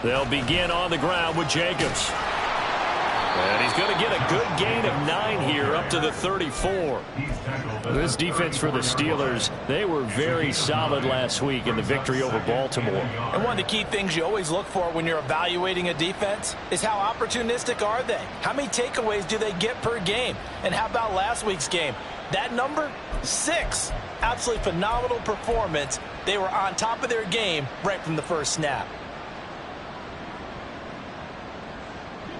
They'll begin on the ground with Jacobs. And he's going to get a good gain of 9 here up to the 34. This defense for the Steelers, they were very solid last week in the victory over Baltimore. And one of the key things you always look for when you're evaluating a defense is how opportunistic are they? How many takeaways do they get per game? And how about last week's game? That number, 6. Absolutely phenomenal performance. They were on top of their game right from the first snap.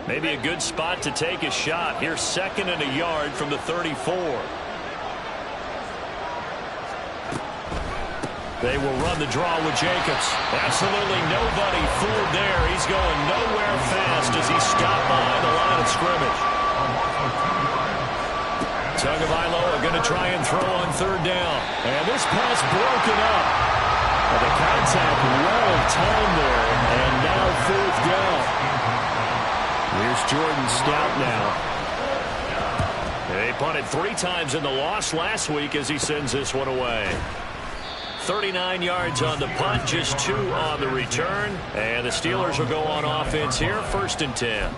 Maybe a good spot to take a shot. Here's 2nd and a yard from the 34. They will run the draw with Jacobs. Absolutely nobody fooled there. He's going nowhere fast as he stopped by the line of scrimmage. Tagovailoa going to try and throw on 3rd down. And this pass broken up. The contact well timed there. And now 4th down. Here's Jordan Stout now. They punted 3 times in the loss last week as he sends this one away. 39 yards on the punt, just 2 on the return. And the Steelers will go on offense here, 1st and 10.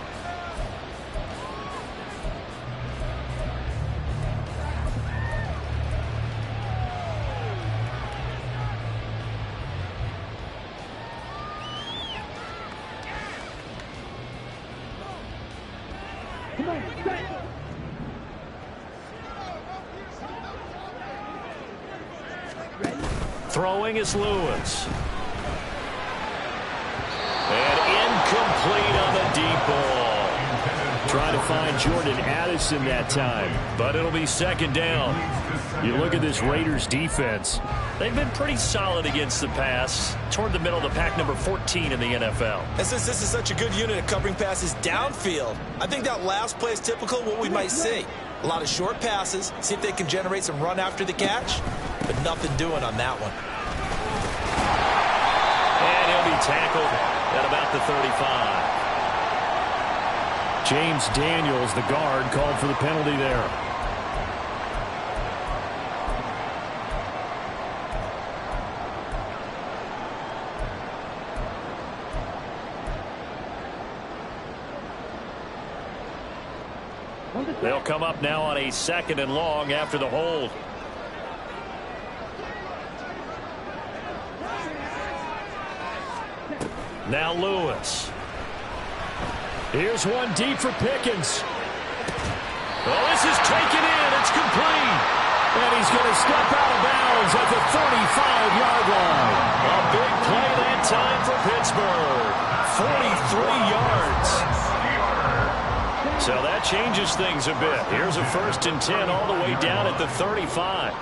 Throwing is Lewis. And incomplete on the deep ball. Trying to find Jordan Addison that time, but it'll be 2nd down. You look at this Raiders defense. They've been pretty solid against the pass. Toward the middle of the pack, number 14 in the NFL. And since this is such a good unit at covering passes downfield, I think that last play is typical of what we might see. A lot of short passes, see if they can generate some run after the catch, but nothing doing on that one. And he'll be tackled at about the 35. James Daniels, the guard, called for the penalty there. They'll come up now on a 2nd and long after the hold. Now Lewis. Here's one deep for Pickens. Oh, this is taken in. It's complete. And he's going to step out of bounds at the 35-yard line. A big play that time for Pittsburgh. 43 yards. So that changes things a bit. Here's a 1st and 10 all the way down at the 35.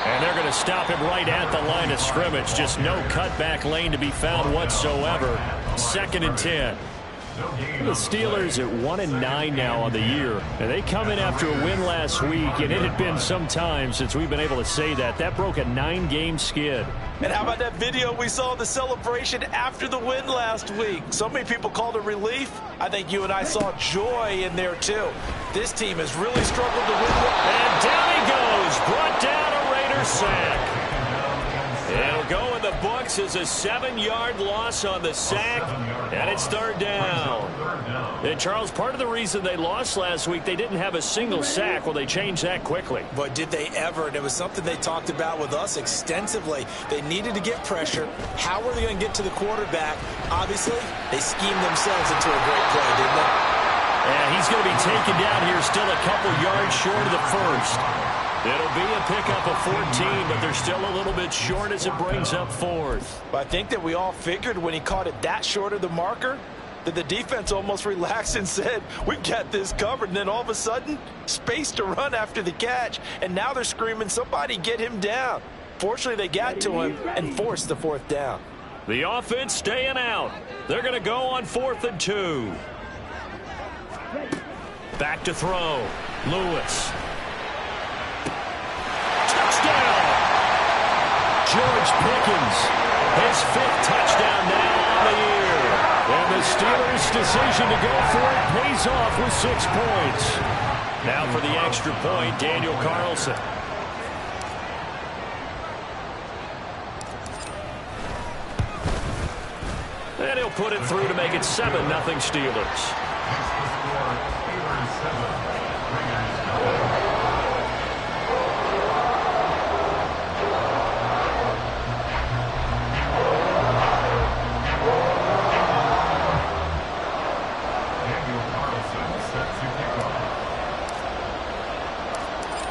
And they're going to stop him right at the line of scrimmage. Just no cutback lane to be found whatsoever. 2nd and 10. The Steelers at 1-9 now on the year, and they come in after a win last week, and it had been some time since we've been able to say that. That broke a 9-game skid. And how about that video we saw of the celebration after the win last week? So many people called it relief. I think you and I saw joy in there too. This team has really struggled to win. And down he goes, brought down a Raider sack. It'll go in the books as a 7-yard loss on the sack, and it's 3rd down. And Charles, part of the reason they lost last week, they didn't have a single sack. Well, they changed that quickly. But did they ever? And it was something they talked about with us extensively. They needed to get pressure. How were they going to get to the quarterback? Obviously, they schemed themselves into a great play, didn't they? And he's going to be taken down here still a couple yards short of the 1st. It'll be a pickup of 14, but they're still a little bit short as it brings up 4th. But I think that we all figured when he caught it that short of the marker that the defense almost relaxed and said, we've got this covered. And then all of a sudden, space to run after the catch. And now they're screaming, somebody get him down. Fortunately, they got to him and forced the 4th down. The offense staying out. They're going to go on 4th and 2. Back to throw. Lewis. Touchdown! George Pickens. His 5th touchdown now on the year. And the Steelers' decision to go for it pays off with 6 points. Now for the extra point, Daniel Carlson. And he'll put it through to make it 7-0 Steelers.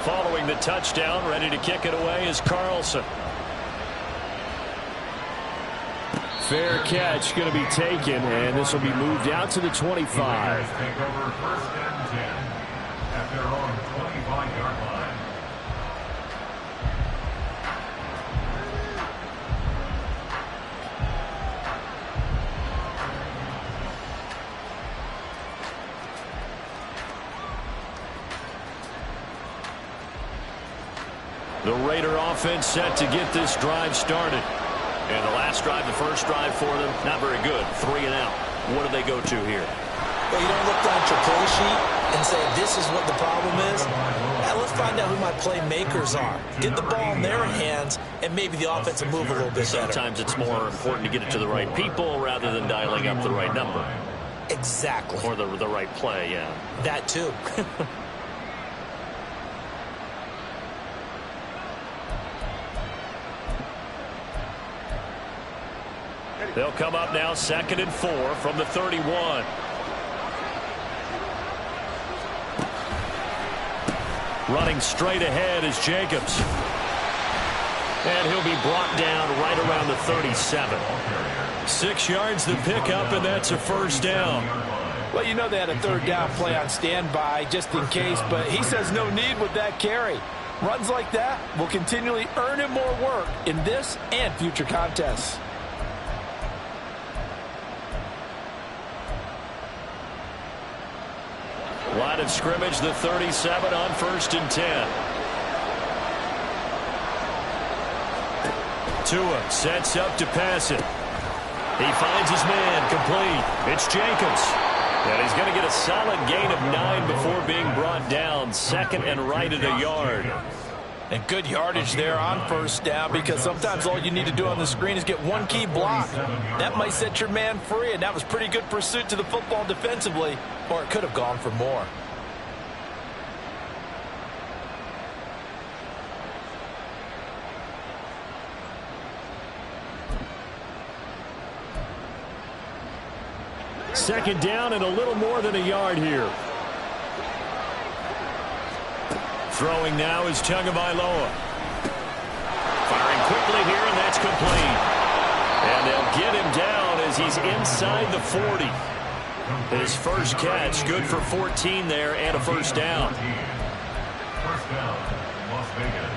Following the touchdown, ready to kick it away is Carlson. Fair catch going to be taken, and this will be moved out to the 25. Take over 1st and 10 at their own 25-yard line. The Raider offense set to get this drive started. And the last drive, the first drive for them, not very good. 3 and out. What do they go to here? Well, you don't look down at your play sheet and say, this is what the problem is. Now, let's find out who my playmakers are. Get the ball in their hands, and maybe the offense will move a little bit better. Sometimes it's more important to get it to the right people rather than dialing up the right number. Exactly. Or the right play, yeah. That, too. They'll come up now 2nd and 4 from the 31. Running straight ahead is Jacobs. And he'll be brought down right around the 37. 6 yards to pick up, and that's a first down. Well, you know they had a 3rd down play on standby just in case, but he says no need with that carry. Runs like that will continually earn him more work in this and future contests. Line of scrimmage, the 37 on 1st and 10. Tua sets up to pass it. He finds his man, complete. It's Jacobs. And he's going to get a solid gain of 9 before being brought down. 2nd and right at a yard. And good yardage there on 1st down, because sometimes all you need to do on the screen is get one key block. That might set your man free, and that was pretty good pursuit to the football defensively, or it could have gone for more. Second down and a little more than a yard here. Throwing now is Tagovailoa. Firing quickly here, and that's complete. And they'll get him down as he's inside the 40. His first catch, good for 14 there and a first down. First down, Las Vegas.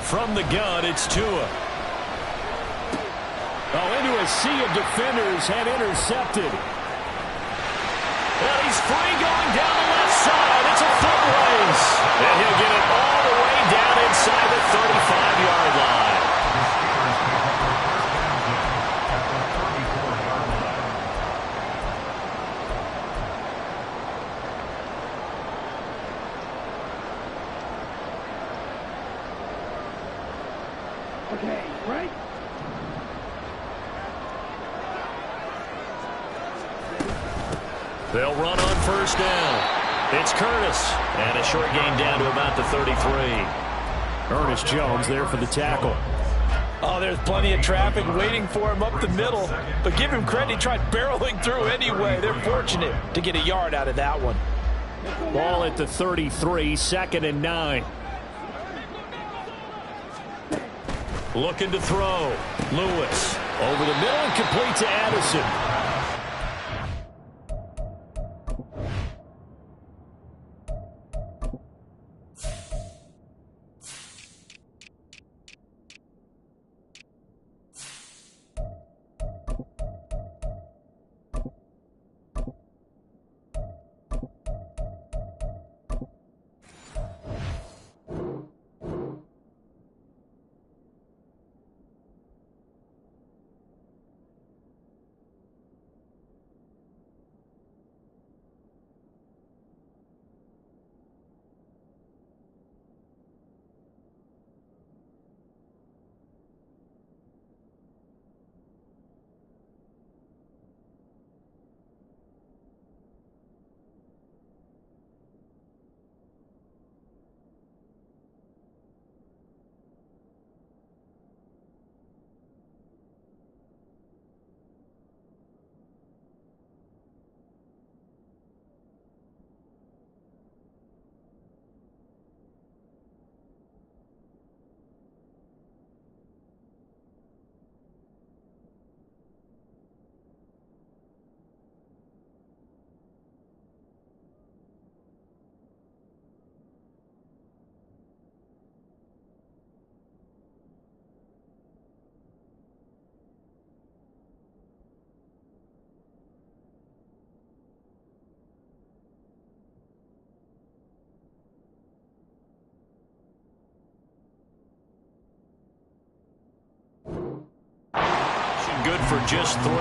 From the gun, it's Tua. Oh, into a sea of defenders, and intercepted. And he's free going down the left side. It's a foot race. And he'll get it all the way down inside the 35-yard line. Okay, right? They'll run on first down. It's Curtis. And a short gain down to about the 33. Ernest Jones there for the tackle. Oh, there's plenty of traffic waiting for him up the middle. But give him credit, he tried barreling through anyway. They're fortunate to get a yard out of that one. Ball at the 33, 2nd and 9. Looking to throw. Lewis over the middle and complete to Addison. and good for just 3.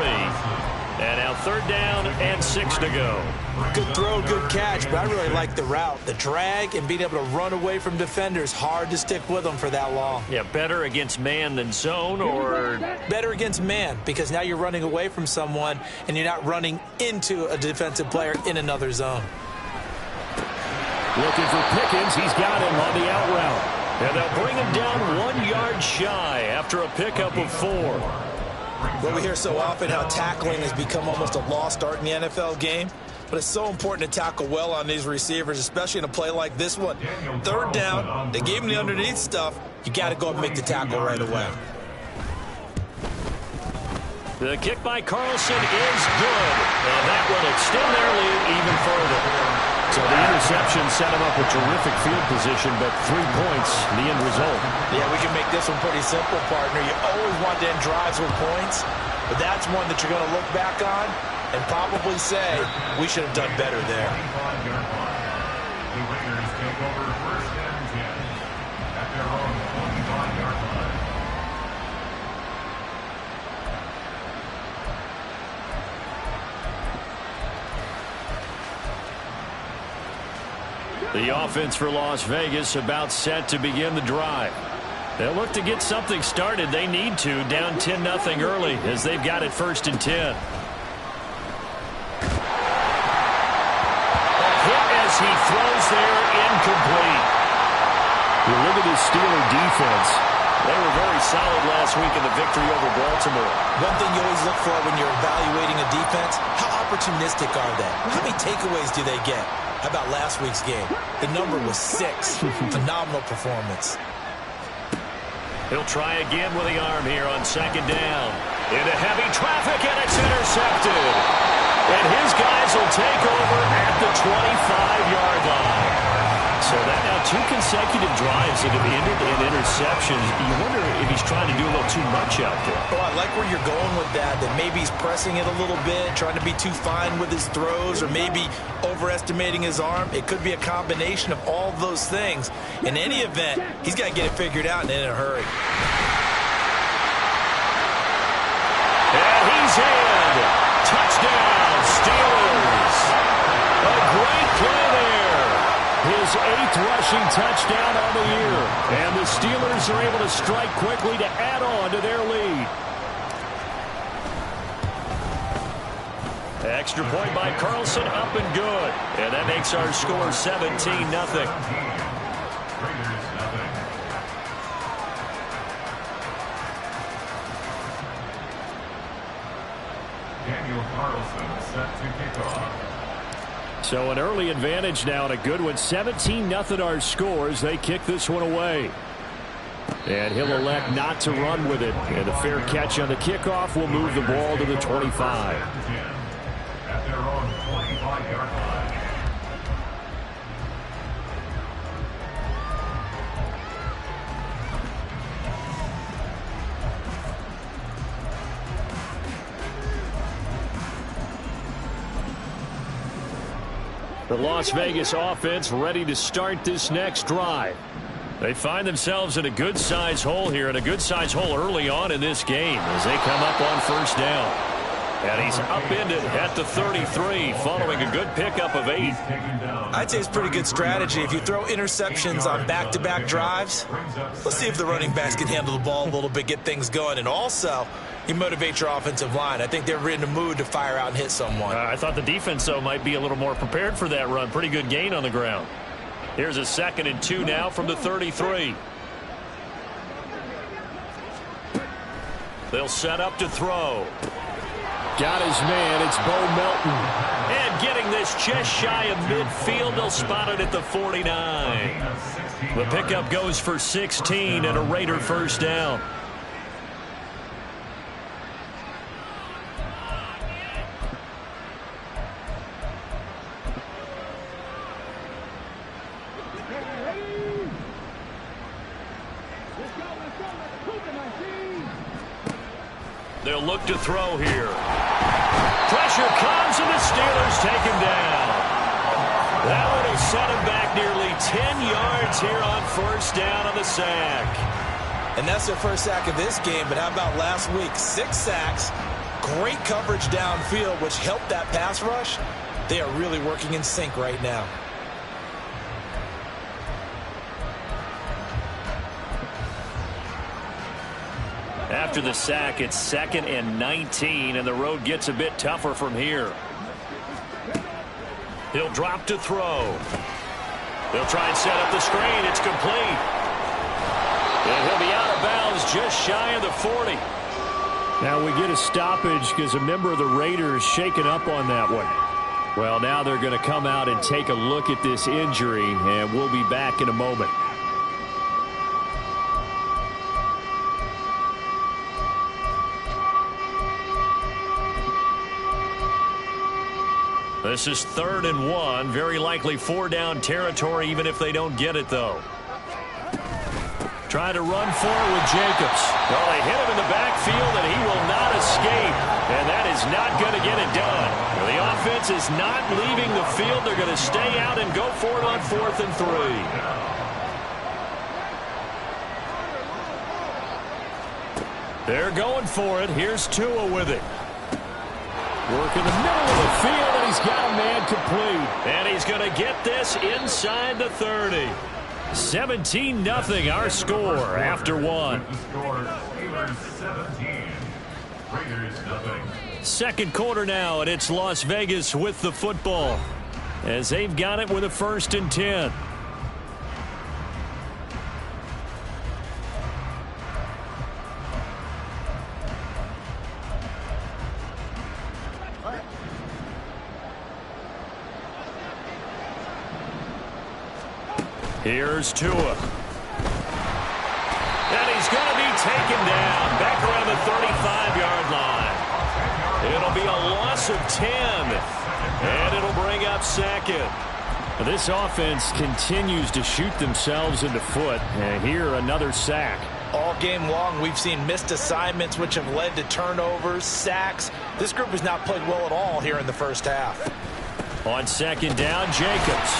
And now 3rd down and 6 to go. Good throw, good catch, but I really like the route. The drag and being able to run away from defenders, hard to stick with them for that long. Yeah, better against man than zone, or? Better against man, because now you're running away from someone and you're not running into a defensive player in another zone. Looking for Pickens. He's got him on the out route. And they'll bring him down 1 yard shy after a pickup of 4. Well, we hear so often how tackling has become almost a lost art in the NFL game, but it's so important to tackle well on these receivers, especially in a play like this one. 3rd down, they gave him the underneath stuff. You got to go and make the tackle right away. The kick by Carlson is good, and that will extend their lead even further. So the interception set him up with terrific field position, but 3 points, the end result. Yeah, we can make this one pretty simple, partner. You always want to end drives with points, but that's one that you're going to look back on and probably say, we should have done better there. The Raiders take over 1st and 10 at their own 25-yard line. The offense for Las Vegas about set to begin the drive. They'll look to get something started. They need to, down 10-0 early as they've got it 1st and 10. A hit as he throws there, incomplete. You look at this Steeler defense. They were very solid last week in the victory over Baltimore. One thing you always look for when you're evaluating a defense, how opportunistic are they? How many takeaways do they get? How about last week's game? The number was 6. Phenomenal performance. He'll try again with the arm here on 2nd down. Into heavy traffic, and it's intercepted. And his guys will take over at the 25-yard line. So that now 2 consecutive drives that have ended in interceptions. You wonder if he's trying to do a little too much out there. Oh, I like where you're going with that maybe he's pressing it a little bit, trying to be too fine with his throws, or maybe overestimating his arm. It could be a combination of all those things. In any event, he's got to get it figured out and in a hurry. And he's in. Touchdown, Steelers. A great play there. His 8th rushing touchdown on the year. And the Steelers are able to strike quickly to add on to their lead. Extra point by Carlson, up and good. And that makes our score 17-0. Raiders 0. Daniel Carlson set to kick off. So an early advantage now and a good one. 17-0 our scores. They kick this one away. And he'll elect not to run with it. And a fair catch on the kickoff will move the ball to the 25. At their own 25-yard line. The Las Vegas offense ready to start this next drive. They find themselves in a good-sized hole here, and a good-sized hole early on in this game as they come up on 1st down. And he's upended at the 33 following a good pickup of 8. I'd say it's pretty good strategy. If you throw interceptions on back-to-back drives, let's see if the running backs can handle the ball a little bit, get things going. And also, you motivate your offensive line. I think they're in the mood to fire out and hit someone. I thought the defense, though, might be a little more prepared for that run. Pretty good gain on the ground. Here's a 2nd and 2 now from the 33. They'll set up to throw. Got his man. It's Bo Melton. And getting this just shy of midfield. They'll spot it at the 49. The pickup goes for 16 and a Raider 1st down. They'll look to throw here. Pressure comes, and the Steelers take him down. That one will set him back nearly 10 yards here on 1st down on the sack. And that's their first sack of this game, but how about last week? 6 sacks, great coverage downfield, which helped that pass rush. They are really working in sync right now. After the sack, it's 2nd and 19, and the road gets a bit tougher from here. He'll drop to throw. They'll try and set up the screen. It's complete. And he'll be out of bounds just shy of the 40. Now we get a stoppage because a member of the Raiders shaken up on that one. Well, now they're going to come out and take a look at this injury, and we'll be back in a moment. This is 3rd and 1. Very likely 4-down territory, even if they don't get it, though. Trying to run forward with Jacobs. Well, they hit him in the backfield, and he will not escape. And that is not going to get it done. The offense is not leaving the field. They're going to stay out and go for it on 4th and 3. They're going for it. Here's Tua with it. Work in the middle of the field, and he's got a man complete. And he's going to get this inside the 30. 17-0 our score after 1. Second quarter now, and it's Las Vegas with the football as they've got it with a 1st and 10. Here's Tua. And he's going to be taken down back around the 35-yard line. It'll be a loss of 10. And it'll bring up 2nd. This offense continues to shoot themselves in the foot. And here, another sack. All game long, we've seen missed assignments, which have led to turnovers, sacks. This group has not played well at all here in the first half. On 2nd down, Jacobs.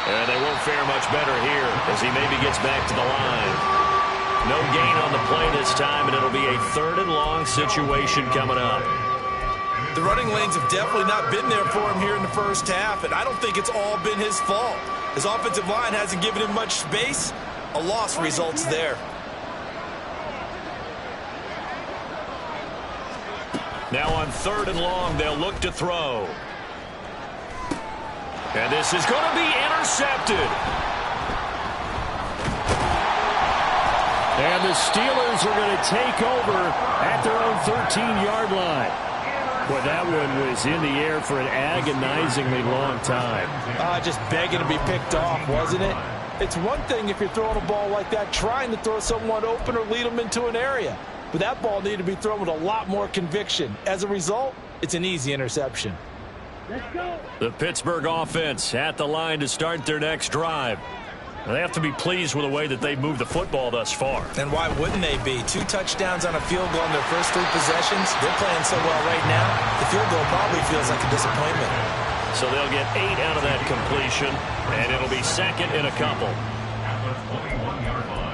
And they won't fare much better here as he maybe gets back to the line. No gain on the play this time, and it'll be a 3rd and long situation coming up. The running lanes have definitely not been there for him here in the first half, and I don't think it's all been his fault. His offensive line hasn't given him much space. A loss results there. Now on 3rd and long, they'll look to throw. And this is going to be intercepted. And the Steelers are going to take over at their own 13-yard line. Boy, that one was in the air for an agonizingly long time. Just begging to be picked off, wasn't it? It's one thing if you're throwing a ball like that, trying to throw someone open or lead them into an area. But that ball needed to be thrown with a lot more conviction. As a result, it's an easy interception. Let's go. The Pittsburgh offense at the line to start their next drive. They have to be pleased with the way that they've moved the football thus far. And why wouldn't they be? 2 touchdowns on a field goal in their first 3 possessions. They're playing so well right now, the field goal probably feels like a disappointment. So they'll get 8 out of that completion, and it'll be 2nd and a couple. At the 21-yard line.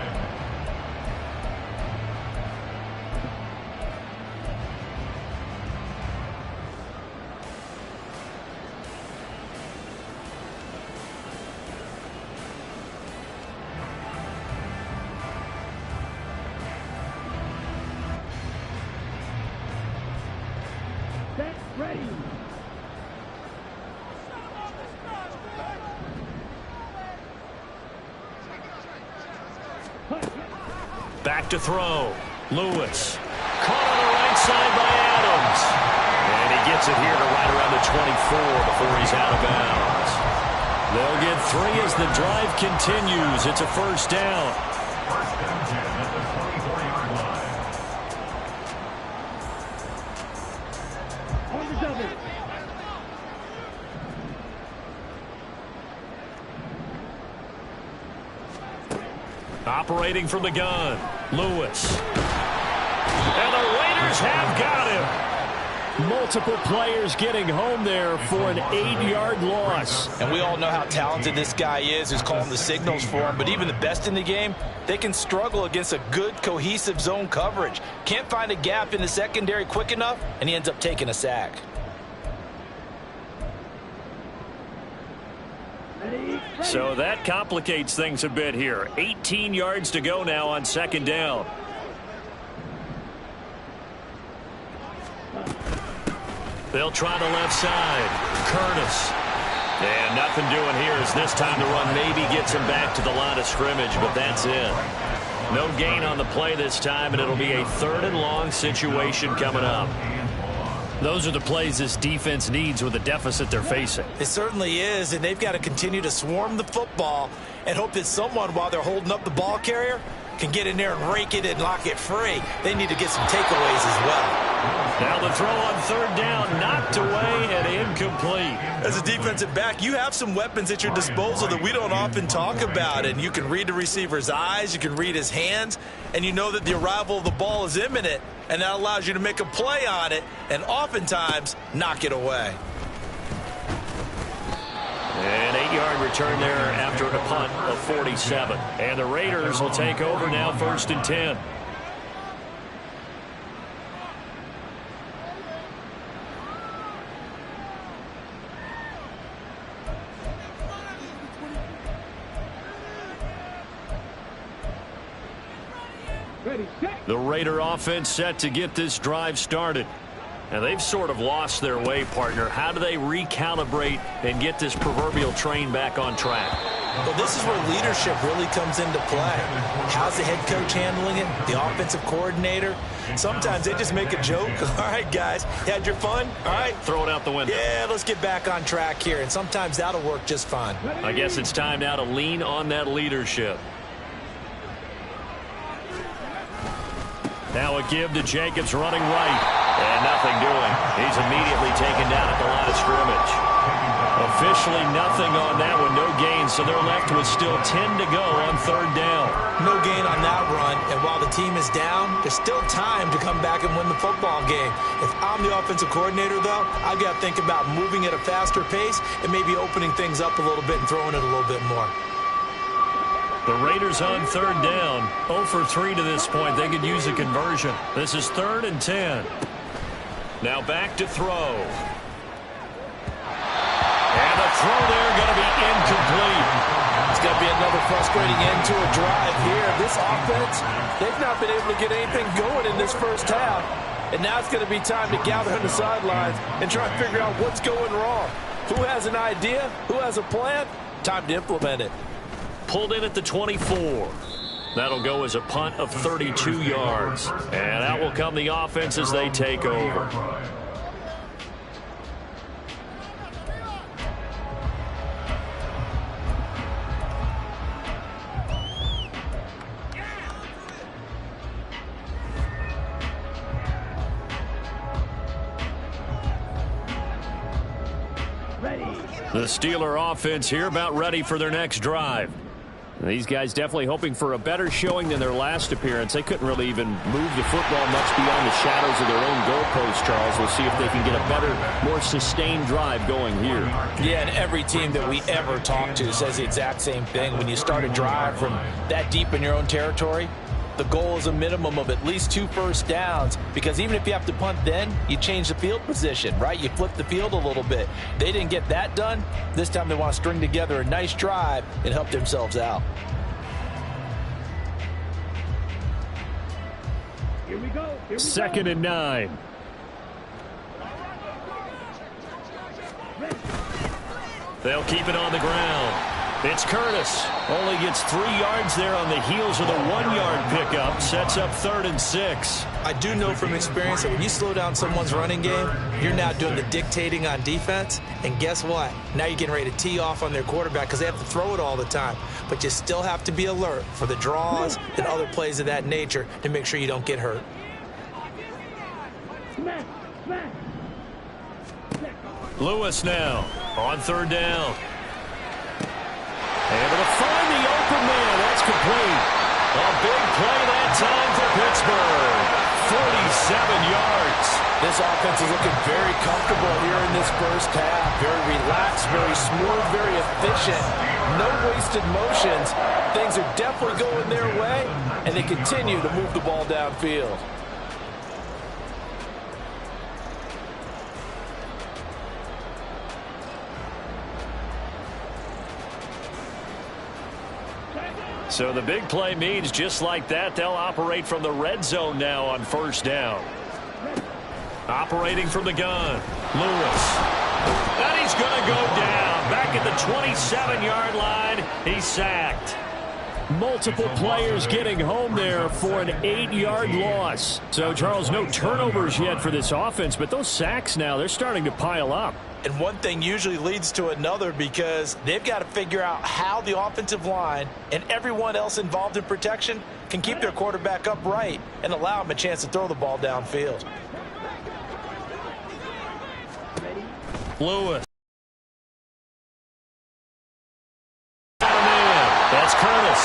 Set. Ready. Back to throw. Lewis. Caught on the right side by Adams. And he gets it here to right around the 24 before he's out of bounds. They'll get 3 as the drive continues. It's a 1st down. First and 10 at the 24-yard line. On the double. Operating from the gun. Lewis. And the Raiders have got him. Multiple players getting home there for an 8-yard loss. And we all know how talented this guy is who's calling the signals for him. But even the best in the game, they can struggle against a good, cohesive zone coverage. Can't find a gap in the secondary quick enough, and he ends up taking a sack. So that complicates things a bit here. 18 yards to go now on second down. They'll try the left side. Curtis. And nothing doing here as this time the run maybe gets him back to the line of scrimmage, but that's it. No gain on the play this time, and it'll be a 3rd and long situation coming up. Those are the plays this defense needs with the deficit they're facing. It certainly is, and they've got to continue to swarm the football and hope that someone, while they're holding up the ball carrier, can get in there and rake it and lock it free. They need to get some takeaways as well. Now the throw on 3rd down, knocked away and incomplete. As a defensive back, you have some weapons at your disposal that we don't often talk about, and you can read the receiver's eyes, you can read his hands, and you know that the arrival of the ball is imminent, and that allows you to make a play on it and oftentimes knock it away. An 8-yard return there after a punt of 47. And the Raiders will take over now, 1st and 10. The Raider offense set to get this drive started. And they've sort of lost their way, partner. How do they recalibrate and get this proverbial train back on track? Well, this is where leadership really comes into play. How's the head coach handling it? The offensive coordinator? Sometimes they just make a joke. All right, guys, you had your fun? All right. Throw it out the window. Yeah, let's get back on track here. And sometimes that'll work just fine. I guess it's time now to lean on that leadership. Now a give to Jacobs running right. And nothing doing. He's immediately taken down at the line of scrimmage. Officially nothing on that one. No gain. So they're left with still 10 to go on 3rd down. No gain on that run. And while the team is down, there's still time to come back and win the football game. If I'm the offensive coordinator, though, I've got to think about moving at a faster pace and maybe opening things up a little bit and throwing it a little bit more. The Raiders on 3rd down. 0 for 3 to this point. They could use a conversion. This is 3rd and 10. Now back to throw. And the throw there going to be incomplete. It's going to be another frustrating end to a drive here. This offense, they've not been able to get anything going in this first half. And now it's going to be time to gather on the sidelines and try to figure out what's going wrong. Who has an idea? Who has a plan? Time to implement it. Pulled in at the 24. That'll go as a punt of 32 yards. And out will come the offense as they take over. The Steeler offense here about ready for their next drive. These guys definitely hoping for a better showing than their last appearance. They couldn't really even move the football much beyond the shadows of their own goalpost, Charles. We'll see if they can get a better, more sustained drive going here. Yeah, and every team that we ever talk to says the exact same thing. When you start a drive from that deep in your own territory, the goal is a minimum of at least 2 first downs, because even if you have to punt then, you change the field position, right? You flip the field a little bit. They didn't get that done. This time they want to string together a nice drive and help themselves out. Here we go. 2nd and 9. They'll keep it on the ground. It's Curtis. Only gets 3 yards there on the heels of the 1-yard pickup. Sets up 3rd and 6. I do know from experience that when you slow down someone's running game, you're now doing the dictating on defense. And guess what? Now you're getting ready to tee off on their quarterback because they have to throw it all the time. But you still have to be alert for the draws and other plays of that nature to make sure you don't get hurt. Lewis now on 3rd down. Able to find the open man. That's complete. A big play that time for Pittsburgh. 47 yards. This offense is looking very comfortable here in this first half. Very relaxed, very smooth, very efficient. No wasted motions. Things are definitely going their way, and they continue to move the ball downfield. So the big play means just like that, they'll operate from the red zone now on first down. Operating from the gun, Lewis. And he's going to go down. Back at the 27-yard line, he's sacked. Multiple players getting home there for an 8-yard loss. So, Charles, no turnovers yet for this offense, but those sacks now, they're starting to pile up. And one thing usually leads to another because they've got to figure out how the offensive line and everyone else involved in protection can keep their quarterback upright and allow him a chance to throw the ball downfield. Lewis. That's Curtis.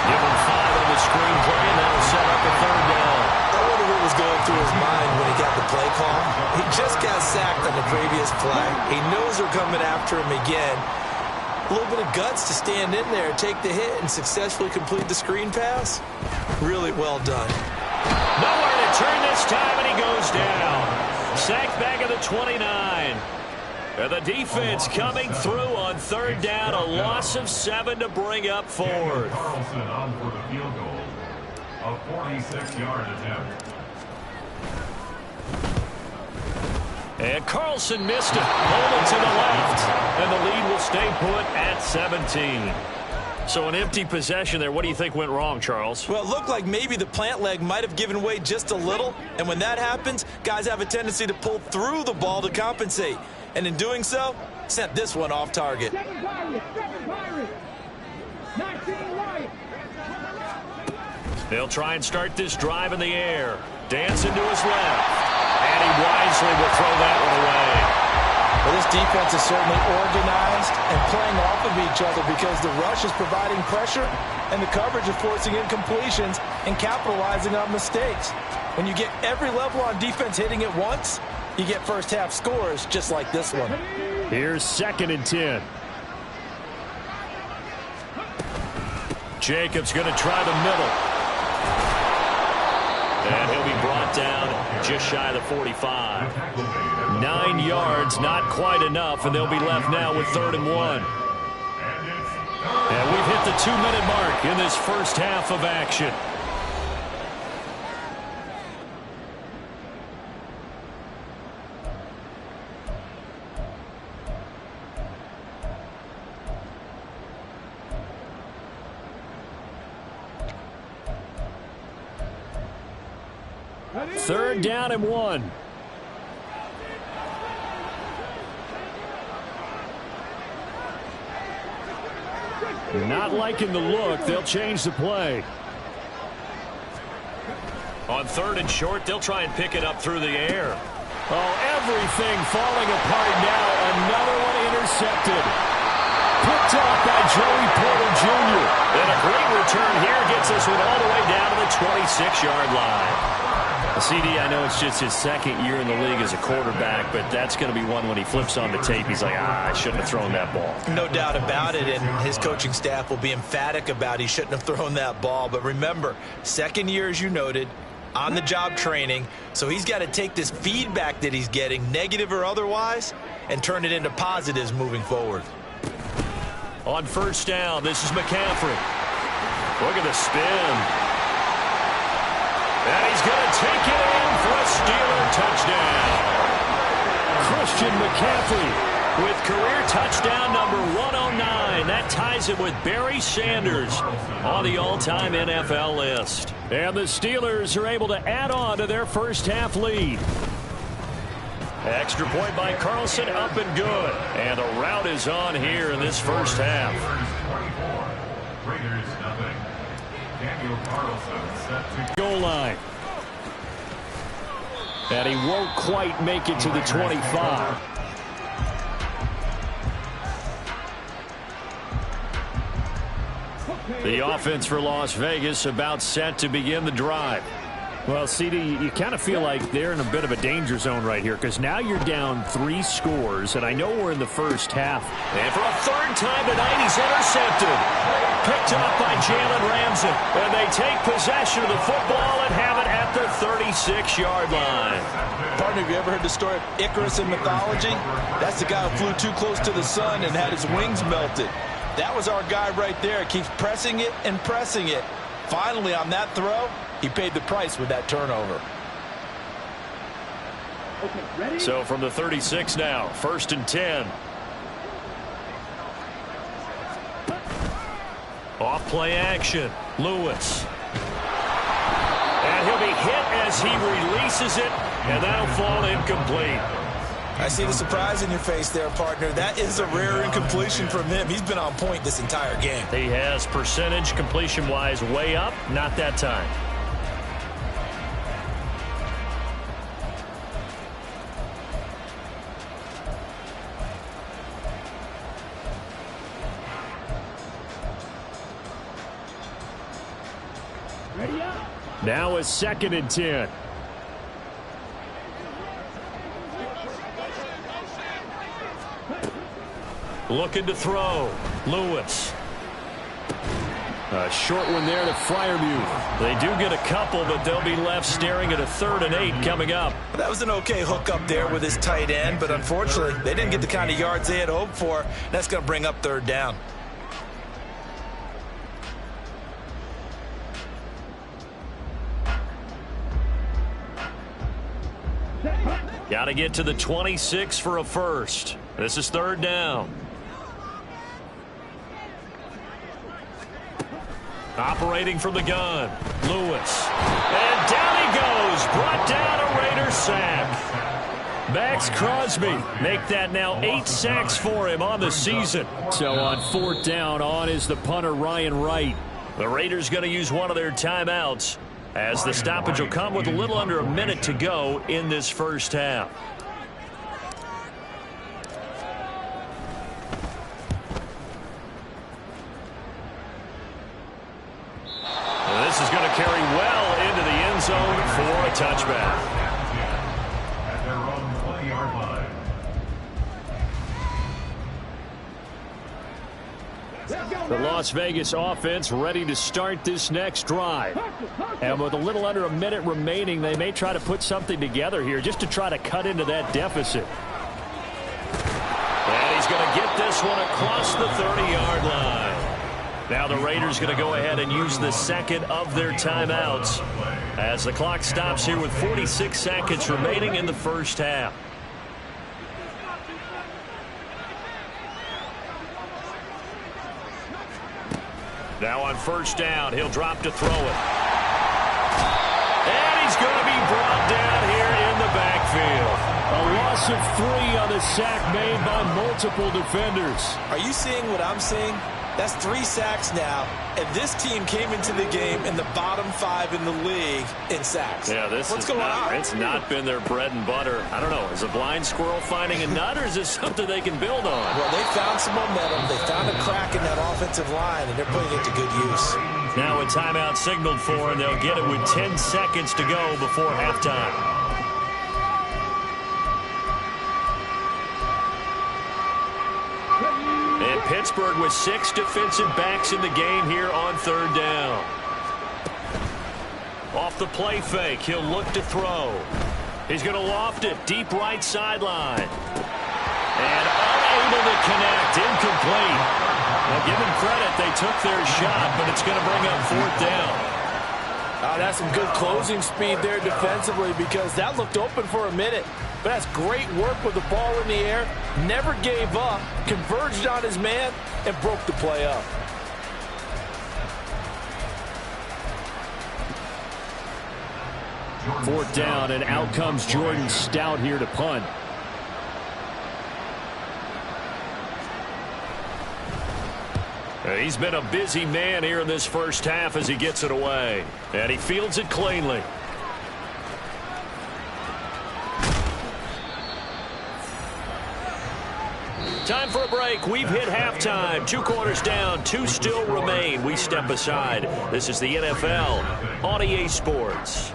Give him 5 on the screenplay, and that'll set up a third down. I wonder what was going through his mind when he got the play call. He just got sacked on the previous play. He knows they're coming after him again. A little bit of guts to stand in there, take the hit, and successfully complete the screen pass. Really well done. Nowhere to turn this time, and he goes down. Sacked back at the 29. And the defense coming through on third down. A loss of 7 to bring up fourth. Carlson on for the field goal. A 46-yard attempt. And Carlson missed it. Pulled it to the left. And the lead will stay put at 17. So an empty possession there. What do you think went wrong, Charles? Well, it looked like maybe the plant leg might have given way just a little. And when that happens, guys have a tendency to pull through the ball to compensate. And in doing so, sent this one off target. 7 Pirates. 19 Lions. They'll try and start this drive in the air. Dancing to his left. And he wisely will throw that one away. Well, this defense is certainly organized and playing off of each other because the rush is providing pressure and the coverage is forcing incompletions and capitalizing on mistakes. When you get every level on defense hitting at once, you get first half scores just like this one. Here's 2nd and 10. Jacobs going to try the middle. And he'll be brought down just shy of the 45. 9 yards, not quite enough, and they'll be left now with 3rd and 1. And we've hit the 2-minute mark in this first half of action. Third down and 1. Not liking the look. They'll change the play. On 3rd and short, they'll try and pick it up through the air. Oh, everything falling apart now. Another one intercepted. Picked up by Joey Porter Jr. And a great return here gets us one all the way down to the 26-yard line. CD, I know it's just his 2nd year in the league as a quarterback, but that's going to be one when he flips on the tape. He's like, I shouldn't have thrown that ball. No doubt about it, and his coaching staff will be emphatic about he shouldn't have thrown that ball. But remember, 2nd year, as you noted, on-the-job training, so he's got to take this feedback that he's getting, negative or otherwise, and turn it into positives moving forward. On first down, this is McCaffrey. Look at the spin. And he's going to take it in for a Steeler touchdown. Christian McCaffrey with career touchdown number 109. That ties him with Barry Sanders on the all-time NFL list. And the Steelers are able to add on to their first half lead. Extra point by Carlson, up and good. And the route is on here in this first half. Raiders nothing. Daniel Carlson set to Goal line. And he won't quite make it to the 25. The offense for Las Vegas about set to begin the drive. Well, CD, you kind of feel like they're in a bit of a danger zone right here because now you're down 3 scores, and I know we're in the first half. And for a third time tonight, he's intercepted. Picked up by Jalen Ramsey. And they take possession of the football and have it at the 36-yard line. Partner, have you ever heard the story of Icarus in mythology? That's the guy who flew too close to the sun and had his wings melted. That was our guy right there. Keeps pressing it and pressing it. Finally, on that throw, he paid the price with that turnover. So from the 36 now, 1st and 10. Off play action, Lewis. And he'll be hit as he releases it, and that'll fall incomplete. I see the surprise in your face there, partner. That is a rare incompletion from him. He's been on point this entire game. He has percentage completion-wise way up, not that time. Now a 2nd and 10. Looking to throw. Lewis. A short one there to Freiermuth. They do get a couple, but they'll be left staring at a 3rd and 8 coming up. That was an okay hook up there with his tight end, but unfortunately, they didn't get the kind of yards they had hoped for. That's going to bring up 3rd down. Got to get to the 26 for a first. This is 3rd down. Operating from the gun, Lewis. And down he goes. Brought down a Raider sack. Max Crosby make that now 8 sacks for him on the season. So on 4th down, on is the punter Ryan Wright. The Raiders going to use one of their timeouts, as the stoppage will come with a little under a minute to go in this first half. And this is going to carry well into the end zone for a touchback. At their own 20-yard line. The Las Vegas offense ready to start this next drive. And with a little under a minute remaining, they may try to put something together here just to try to cut into that deficit. And he's going to get this one across the 30-yard line. Now the Raiders going to go ahead and use the 2nd of their timeouts as the clock stops here with 46 seconds remaining in the first half. Now on 1st down, he'll drop to throw it. And he's going to be brought down here in the backfield. A loss of 3 on the sack made by multiple defenders. Are you seeing what I'm seeing? That's 3 sacks now, and this team came into the game in the bottom 5 in the league in sacks. Yeah, what's going on? It's not been their bread and butter. I don't know. Is a blind squirrel finding a nut, or is this something they can build on? Well, they found some momentum. They found a crack in that offensive line, and they're putting it to good use. Now a timeout signaled for, and they'll get it with 10 seconds to go before halftime. And Pittsburgh with 6 defensive backs in the game here on 3rd down. Off the play fake, he'll look to throw. He's going to loft it deep right sideline. And unable to connect, incomplete. Well, give them credit, they took their shot, but it's going to bring up 4th down. That's some good closing speed there defensively, because that looked open for a minute. But that's great work with the ball in the air. Never gave up, converged on his man, and broke the play up. Fourth down, and out comes Jordan Stout here to punt. He's been a busy man here in this first half as he gets it away. And he fields it cleanly. Time for a break. We've hit halftime. 2 quarters down. 2 still remain. We step aside. This is the NFL on EA Sports.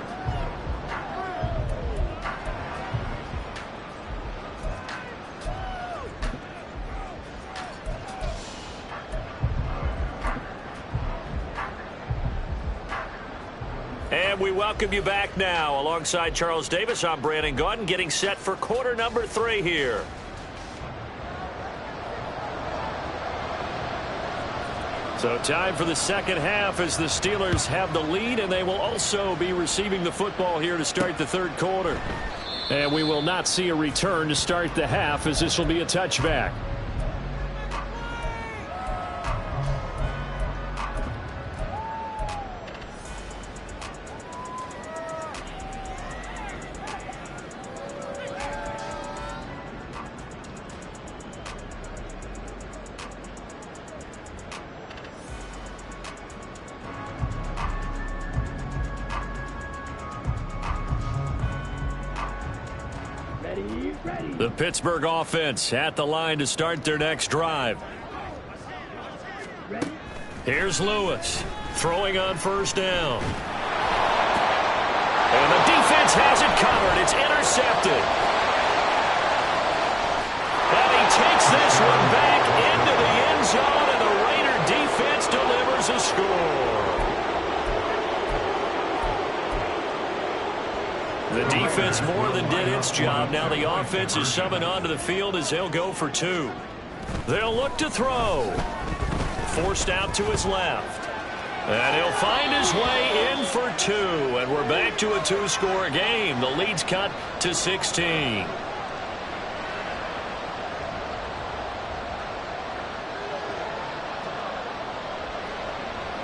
welcome you back now. Alongside Charles Davis, I'm Brandon Gaudin, getting set for quarter number 3 here. So time for the second half as the Steelers have the lead, and they will also be receiving the football here to start the third quarter. And we will not see a return to start the half, as this will be a touchback. The Pittsburgh offense at the line to start their next drive. Here's Lewis throwing on first down. And the defense has it covered. It's intercepted. And he takes this one back into the end zone, and the Raider defense delivers a score. The defense more than did its job. Now the offense is summoned onto the field as they'll go for 2. They'll look to throw. Forced out to his left. And he'll find his way in for 2. And we're back to a 2-score game. The lead's cut to 16.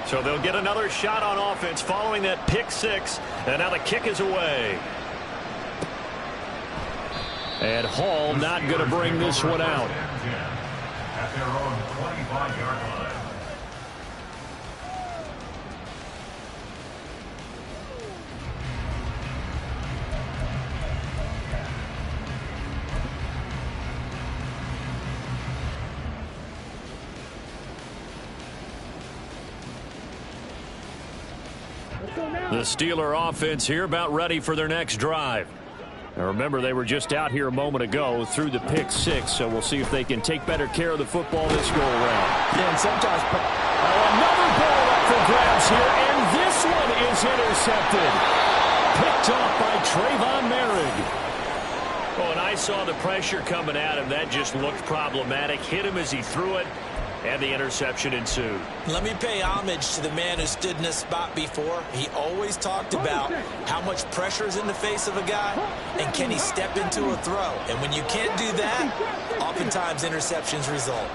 So they'll get another shot on offense following that pick 6. And now the kick is away. And Hall not going to bring this one out. At their own 25-yard line. The Steeler offense here about ready for their next drive. Now remember, they were just out here a moment ago through the pick 6, so we'll see if they can take better care of the football this go-around. Yeah, and sometimes... another ball up for grabs here, and this one is intercepted. Picked off by Trayvon Merrick. Oh, and I saw the pressure coming at him. That just looked problematic. Hit him as he threw it, and the interception ensued. Let me pay homage to the man who stood in this spot before. He always talked about how much pressure is in the face of a guy, and can he step into a throw. And when you can't do that, oftentimes interceptions result.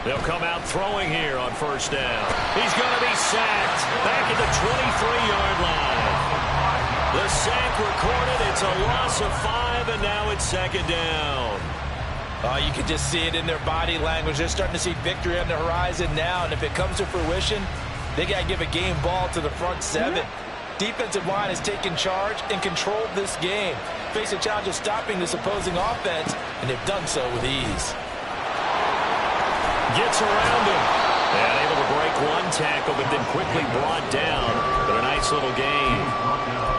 They'll come out throwing here on first down. He's going to be sacked back at the 23-yard line. The sack recorded. It's a loss of 5, and now it's second down. You can just see it in their body language. They're starting to see victory on the horizon now, and if it comes to fruition, they got to give a game ball to the front 7. Defensive line has taken charge and controlled this game. Face a challenge of stopping this opposing offense, and they've done so with ease. Gets around him. And able to break one tackle, but then quickly brought down. But a nice little gain.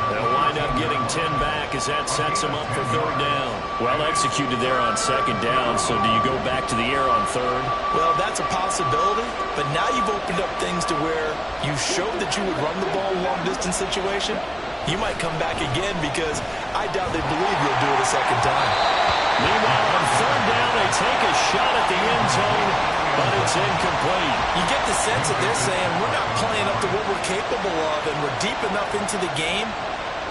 They'll wind up getting 10 back as that sets them up for third down. Well executed there on second down, so do you go back to the air on third? Well, that's a possibility, but now you've opened up things to where you showed that you would run the ball in a long-distance situation. You might come back again because I doubt they believe you'll do it a second time. Meanwhile, on third down, they take a shot at the end zone, but it's incomplete. You get the sense that they're saying we're not playing up to what we're capable of, and we're deep enough into the game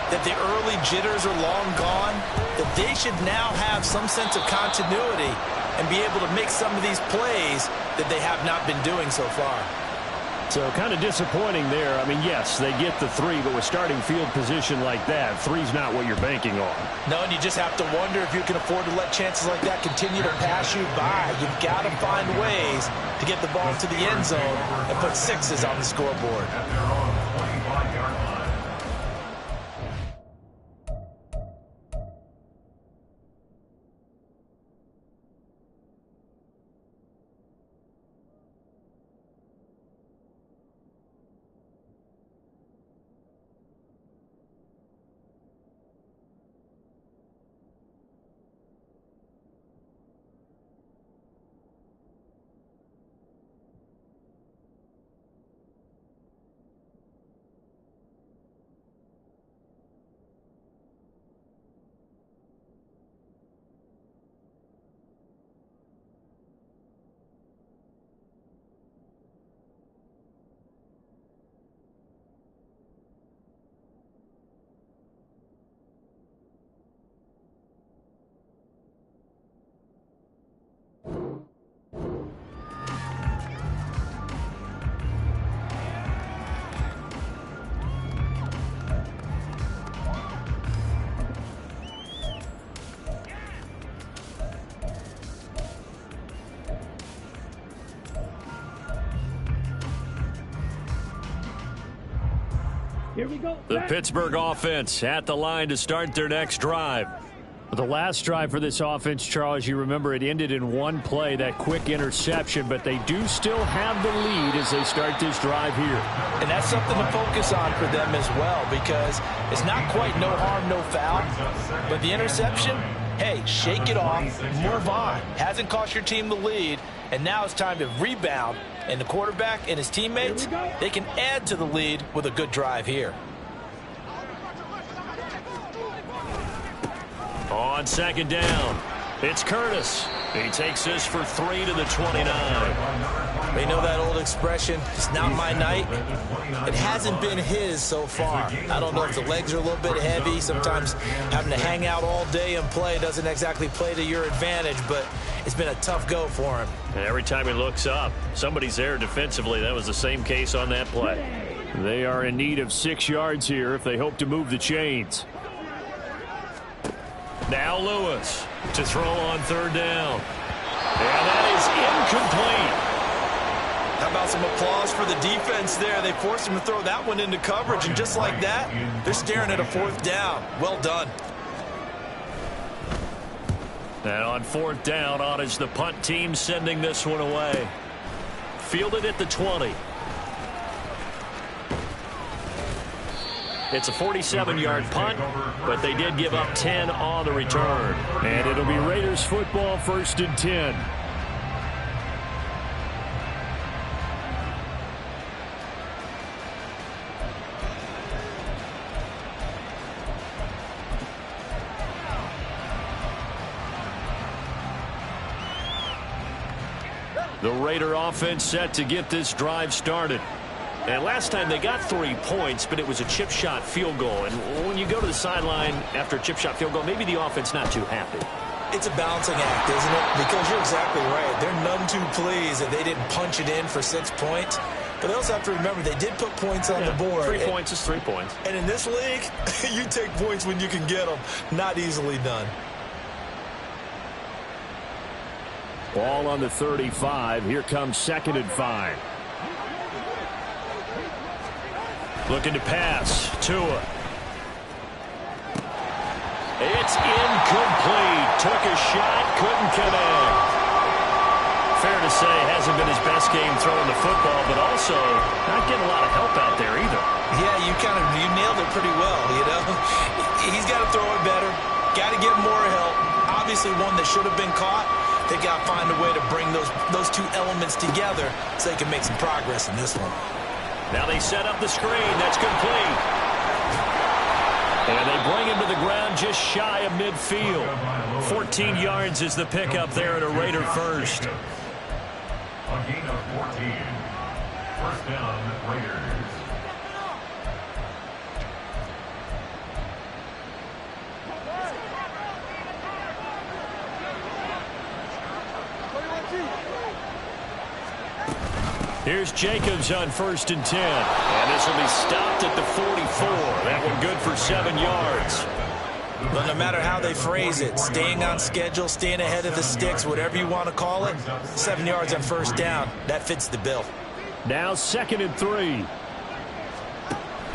that the early jitters are long gone, that they should now have some sense of continuity and be able to make some of these plays that they have not been doing so far. So kind of disappointing there. I mean, yes, they get the 3, but with starting field position like that, 3's not what you're banking on. No, and you just have to wonder if you can afford to let chances like that continue to pass you by. You've got to find ways to get the ball to the end zone and put 6s on the scoreboard. At their own 25-yard line. Here we go. The Pittsburgh offense at the line to start their next drive. The last drive for this offense, Charles, you remember it ended in one play, that quick interception, but they do still have the lead as they start this drive here. And that's something to focus on for them as well, because it's not quite no harm, no foul, but the interception, hey, shake it off, move on. Hasn't cost your team the lead, and now it's time to rebound, and the quarterback and his teammates, they can add to the lead with a good drive here. On second down, it's Curtis. He takes this for 3 to the 29. They know that old expression, it's not my night. It hasn't been his so far. I don't know if the legs are a little bit heavy. Sometimes having to hang out all day and play doesn't exactly play to your advantage, but it's been a tough go for him. And every time he looks up, somebody's there defensively. That was the same case on that play. They are in need of 6 yards here if they hope to move the chains. Now Lewis to throw on third down. And that is incomplete. How about some applause for the defense there? They forced him to throw that one into coverage, and just like that, they're staring at a fourth down. Well done. And on fourth down, on is the punt team sending this one away. Fielded at the 20. It's a 47-yard punt, but they did give up 10 on the return. And it'll be Raiders football, 1st and 10. The Raider offense set to get this drive started. And last time they got 3 points, but it was a chip shot field goal. And when you go to the sideline after a chip shot field goal, maybe the offense not too happy. It's a balancing act, isn't it? Because you're exactly right. They're none too pleased that they didn't punch it in for 6 points. But they also have to remember they did put points on the board. 3 points is 3 points. And in this league, you take points when you can get them. Not easily done. Ball on the 35. Here comes 2nd and 5. Looking to pass. Tua. It's incomplete. Took a shot. Couldn't connect. Fair to say, hasn't been his best game throwing the football, but also not getting a lot of help out there either. Yeah, you nailed it pretty well, you know. He's got to throw it better. Got to get more help. Obviously one that should have been caught. They've got to find a way to bring those two elements together so they can make some progress in this one. Now they set up the screen. That's complete. And they bring him to the ground just shy of midfield. 14 yards is the pickup there at a Raider first. A gain of 14. First down, Raiders. Here's Jacobs on 1st and 10. And this will be stopped at the 44. That one good for 7 yards. But no matter how they phrase it, staying on schedule, staying ahead of the sticks, whatever you want to call it, 7 yards on first down, that fits the bill. Now 2nd and 3.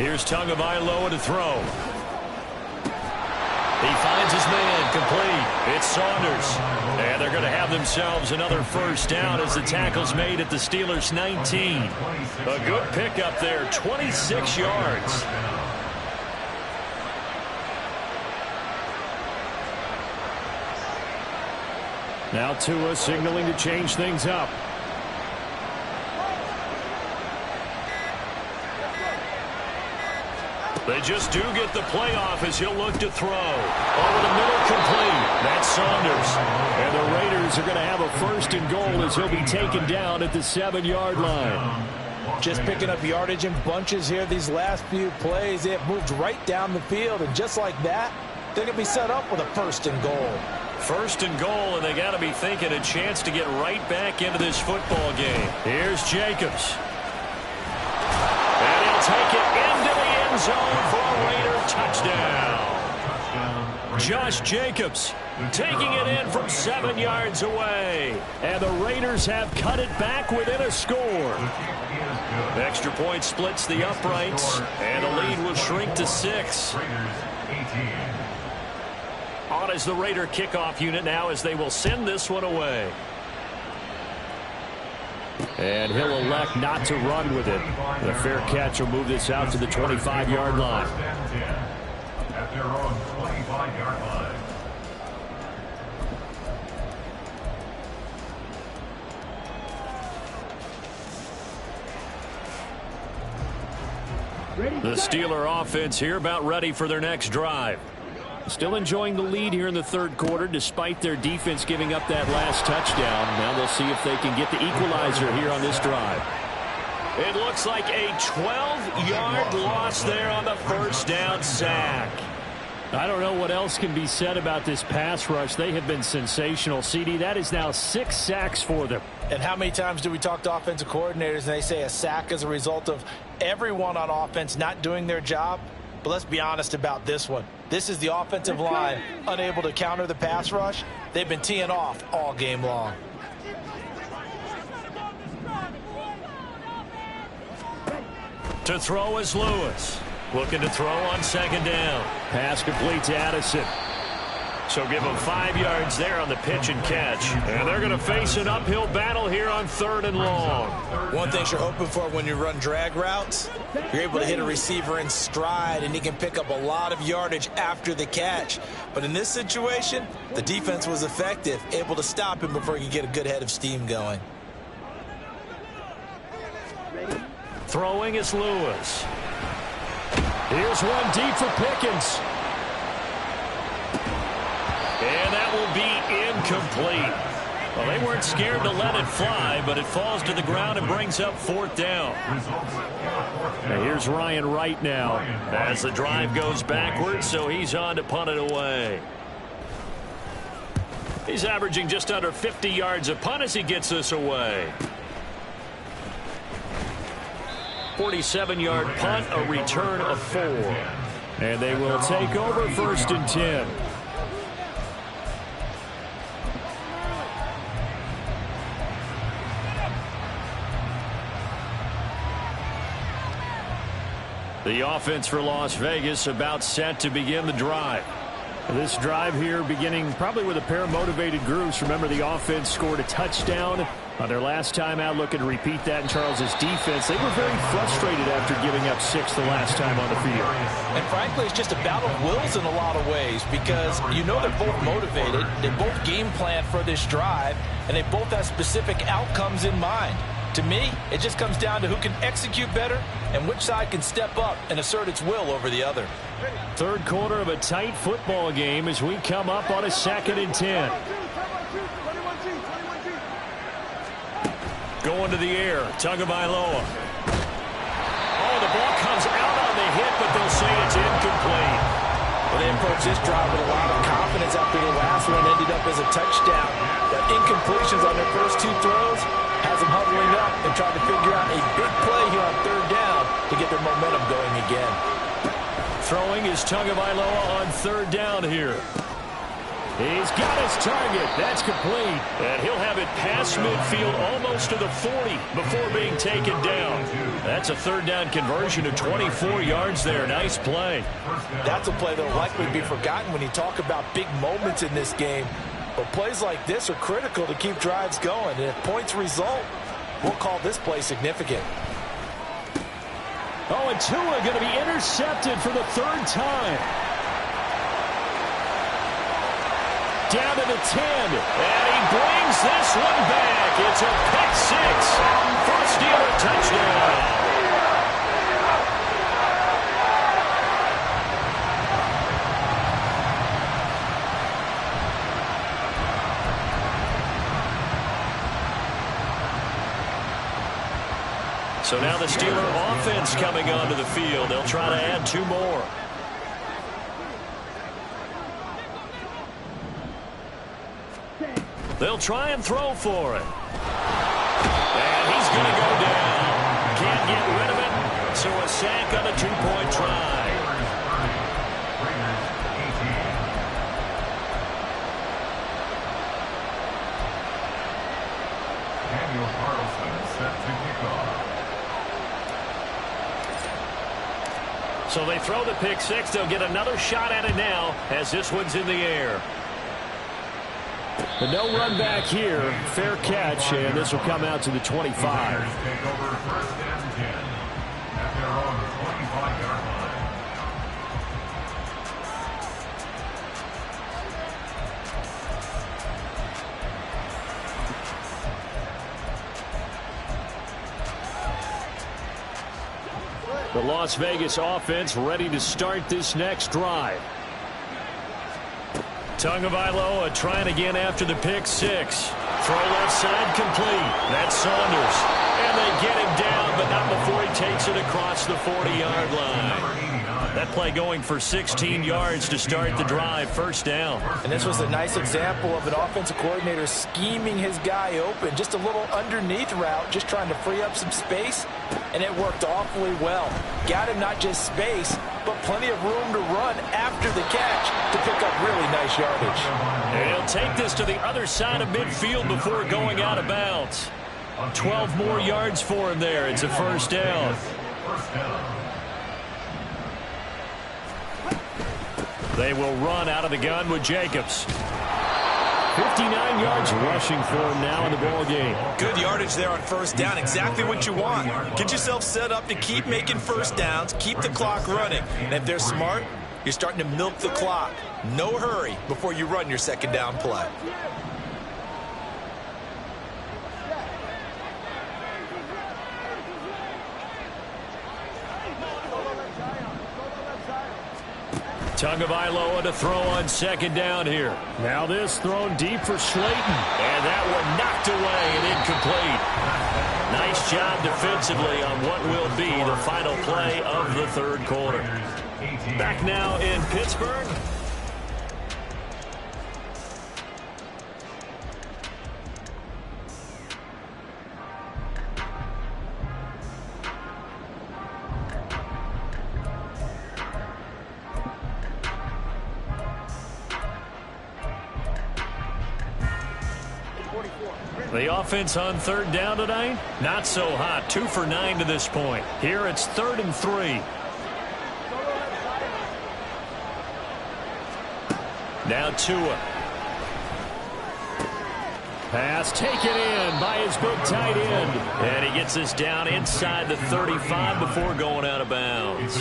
Here's Tagovailoa to throw. He finds his man, complete. It's Saunders. And they're going to have themselves another first down as the tackle's made at the Steelers' 19. A good pickup there, 26 yards. Now Tua signaling to change things up. They just do get the playoff as he'll look to throw. Over the middle, complete. That's Saunders. And the Raiders are going to have a 1st and goal as he'll be taken down at the 7-yard line. Just picking up yardage in bunches here these last few plays. They have moved right down the field, and just like that, they're going to be set up with a 1st and goal. 1st and goal, and they got to be thinking a chance to get right back into this football game. Here's Jacobs. And he'll take it into the end zone for a Raider touchdown. Josh Jacobs taking it in from 7 yards away. And the Raiders have cut it back within a score. Extra point splits the uprights, and the lead will shrink to 6. Raiders 18. On is the Raider kickoff unit now as they will send this one away. And he'll elect not to run with it. The fair catch will move this out to the 25-yard line. First and 10 at their own 25-yard line. The Steeler offense here about ready for their next drive. Still enjoying the lead here in the third quarter despite their defense giving up that last touchdown. Now they'll see if they can get the equalizer here on this drive. It looks like a 12-yard loss there on the first down sack. I don't know what else can be said about this pass rush. They have been sensational. CD, that is now 6 sacks for them. And how many times do we talk to offensive coordinators and they say a sack is a result of everyone on offense not doing their job? But let's be honest about this one. This is the offensive line unable to counter the pass rush. They've been teeing off all game long. To throw is Lewis. Looking to throw on second down. Pass complete to Addison. So give them 5 yards there on the pitch and catch. And they're going to face an uphill battle here on 3rd and long. One thing you're hoping for when you run drag routes, you're able to hit a receiver in stride and he can pick up a lot of yardage after the catch. But in this situation, the defense was effective, able to stop him before he could get a good head of steam going. Throwing is Lewis. Here's one deep for Pickens. And that will be incomplete. Well, they weren't scared to let it fly, but it falls to the ground and brings up 4th down. And here's Ryan Wright now as the drive goes backwards, so he's on to punt it away. He's averaging just under 50 yards a punt as he gets this away. 47-yard punt, a return of 4. And they will take over 1st and 10. The offense for Las Vegas about set to begin the drive. This drive here beginning probably with a pair of motivated groups. Remember, the offense scored a touchdown on their last time out. Looking to repeat that in Charles's defense. They were very frustrated after giving up 6 the last time on the field. And frankly, it's just a battle of wills in a lot of ways because you know they're both motivated. They both game plan for this drive, and they both have specific outcomes in mind. To me, it just comes down to who can execute better and which side can step up and assert its will over the other. Third quarter of a tight football game as we come up on a 2nd and 10. Going to the air, Tagovailoa. Oh, the ball comes out on the hit, but they'll say it's incomplete. Well, they approached this drive with a lot of confidence after the last one ended up as a touchdown. But incompletions on their first 2 throws has them huddling up and trying to figure out a big play here on 3rd down to get their momentum going again. Throwing is Tagovailoa on 3rd down here. He's got his target. That's complete. And he'll have it past midfield almost to the 40 before being taken down. That's a 3rd down conversion of 24 yards there. Nice play. That's a play that will likely be forgotten when you talk about big moments in this game. But plays like this are critical to keep drives going. And if points result, we'll call this play significant. Oh, and Tua going to be intercepted for the 3rd time. Down to the 10. And he brings this one back. It's a pick 6 for a Steeler touchdown. So now the Steeler offense coming onto the field. They'll try to add 2 more. They'll try and throw for it. And he's going to go down. Can't get rid of it. So a sack on a 2-point try. Daniel Carlson set to kick off. So they throw the pick six. They'll get another shot at it now as this one's in the air. But no run back here. Fair catch, and this will come out to the 25. Take over first and 10 at their own 25-yard line. The Las Vegas offense ready to start this next drive. Tagovailoa trying again after the pick six. Throw left side complete. That's Saunders. And they get him down, but not before he takes it across the 40-yard line. That play going for 16 yards to start the drive. First down. And this was a nice example of an offensive coordinator scheming his guy open. Just a little underneath route, just trying to free up some space. And it worked awfully well. Got him not just space, but plenty of room to run after the catch to pick up really nice yardage. And he'll take this to the other side of midfield before going out of bounds. 12 more yards for him there. It's a first down. They will run out of the gun with Jacobs. 59 yards rushing for him now in the ball game. Good yardage there on first down. Exactly what you want. Get yourself set up to keep making first downs, keep the clock running. And if they're smart, you're starting to milk the clock. No hurry before you run your second down play. Tagovailoa to throw on second down here. Now this thrown deep for Slayton. And that one knocked away and incomplete. Nice job defensively on what will be the final play of the third quarter. Back now in Pittsburgh. The offense on third down tonight, not so hot. 2 for 9 to this point. Here it's 3rd and 3. Now Tua. Pass taken in by his big tight end. And he gets this down inside the 35 before going out of bounds.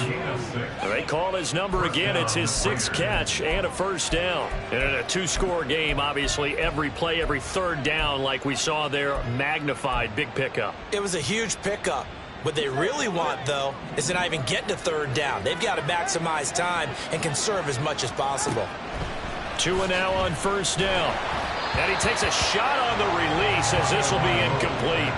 They call his number again. It's his 6th catch and a first down. And in a 2-score game, obviously, every play, every third down, like we saw there, magnified. Big pickup. It was a huge pickup. What they really want, though, is to not even get to third down. They've got to maximize time and conserve as much as possible. Tua now on first down. And he takes a shot on the release as this will be incomplete.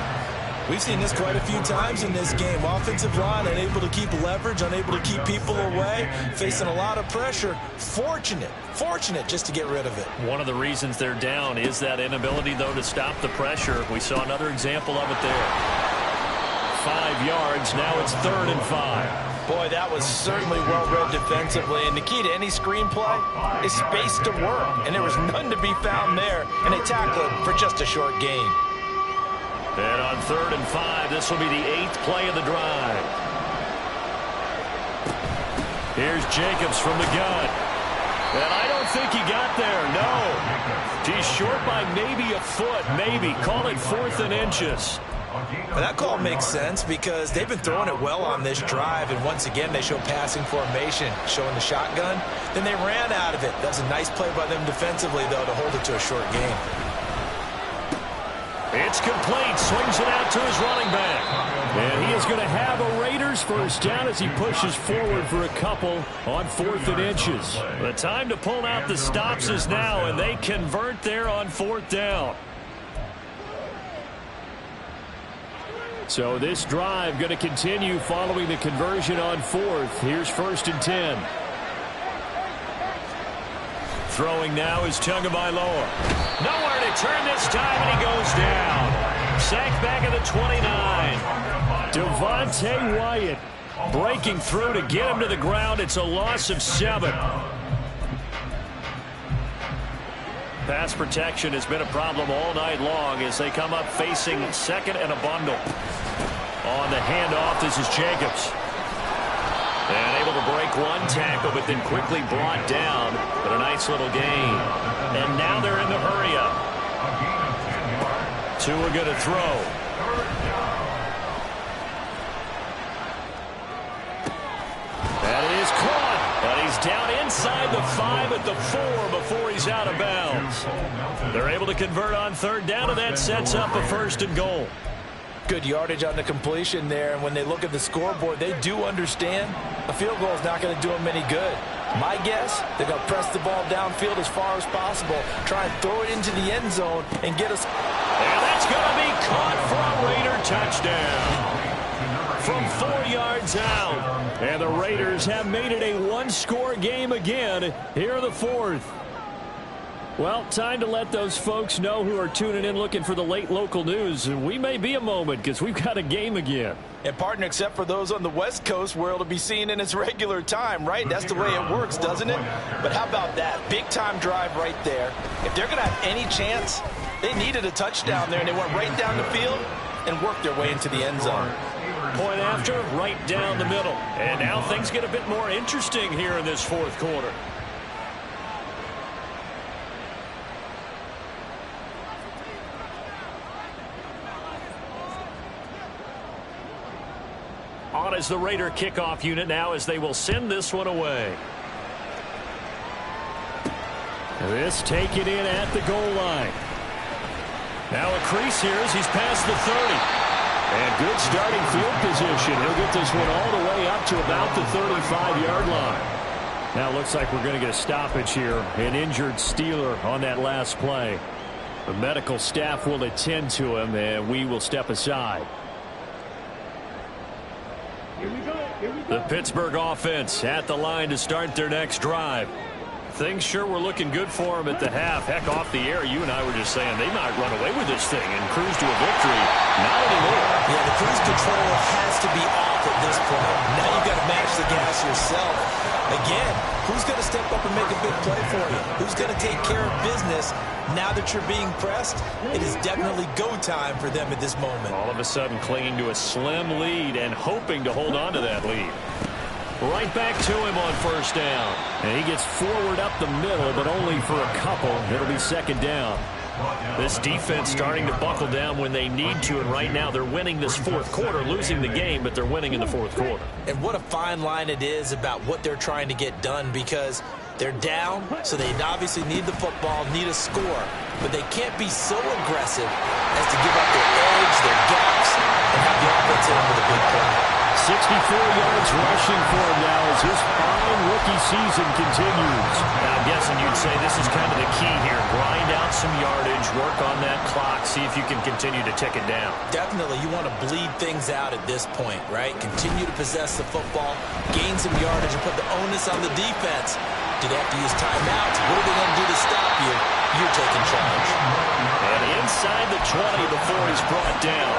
We've seen this quite a few times in this game. Offensive line unable to keep leverage, unable to keep people away, facing a lot of pressure. Fortunate just to get rid of it. One of the reasons they're down is that inability, though, to stop the pressure. We saw another example of it there. 5 yards. Now it's 3rd and 5. Boy, that was certainly well-read defensively. And the key to any screenplay is space to work. And there was none to be found there. And they tackled for just a short gain. And on 3rd and 5, this will be the 8th play of the drive. Here's Jacobs from the gun. And I don't think he got there, no. He's short by maybe a foot, maybe. Call it 4th and inches. Well, that call makes sense because they've been throwing it well on this drive, and once again they show passing formation, showing the shotgun. Then they ran out of it. That was a nice play by them defensively, though, to hold it to a short gain. It's complete. Swings it out to his running back. And he is going to have a Raiders first down as he pushes forward for a couple on 4th and inches. The time to pull out the stops is now, and they convert there on 4th down. So this drive going to continue following the conversion on 4th. Here's 1st and 10. Throwing now is Tagovailoa. Nowhere to turn this time, and he goes down. Sacked back at the 29. Devontae Wyatt breaking through to get him to the ground. It's a loss of 7. Pass protection has been a problem all night long as they come up facing 2nd and a bundle. On the handoff, this is Jacobs. And able to break one tackle, but then quickly brought down. But a nice little gain. And now they're in the hurry-up. Tua going to throw. That is caught. But he's down inside the 5 at the 4 before he's out of bounds. They're able to convert on third down, and that sets up a 1st and goal. Good yardage on the completion there, and when they look at the scoreboard, they do understand a field goal is not going to do them any good. My guess, they're going to press the ball downfield as far as possible, try and throw it into the end zone and get us. And that's going to be caught for a Raider touchdown from 4 yards out. And the Raiders have made it a one-score game again here in the 4th. Well, time to let those folks know who are tuning in looking for the late local news. We may be a moment because we've got a game again. And, partner, except for those on the West Coast where it'll be seen in its regular time, right? That's the way it works, doesn't it? But how about that? Big-time drive right there. If they're going to have any chance, they needed a touchdown there, and they went right down the field and worked their way into the end zone. Point after, right down the middle. And now things get a bit more interesting here in this 4th quarter. On as the Raider kickoff unit now as they will send this one away. This taken in at the goal line. Now a crease here as he's past the 30. And good starting field position. He'll get this one all the way up to about the 35-yard line. Now it looks like we're going to get a stoppage here. An injured Steeler on that last play. The medical staff will attend to him, and we will step aside. The Pittsburgh offense at the line to start their next drive. Things sure were looking good for them at the half. Heck, off the air, you and I were just saying they might run away with this thing and cruise to a victory. Not anymore. Yeah, the cruise control has to be off at this point. Now you've got to match the gas yourself. Again, who's going to step up and make a big play for you? Who's going to take care of business now that you're being pressed? It is definitely go time for them at this moment. All of a sudden clinging to a slim lead and hoping to hold on to that lead. Right back to him on 1st down. And he gets forward up the middle, but only for a couple. It'll be 2nd down. This defense starting to buckle down when they need to, and right now they're winning this 4th quarter, losing the game, but they're winning in the 4th quarter. And what a fine line it is about what they're trying to get done, because they're down, so they obviously need the football, need a score, but they can't be so aggressive as to give up their edge, their gaps, and have the offense hit them with a big play. 64 yards rushing for him now as his fine rookie season continues. Now, I'm guessing you'd say this is kind of the key here. Grind out some yardage, work on that clock, see if you can continue to tick it down. Definitely, you want to bleed things out at this point, right? Continue to possess the football, gain some yardage, and put the onus on the defense. Do they have to use timeouts? What are they going to do to stop you? You're taking charge. And inside the 20 before he's brought down.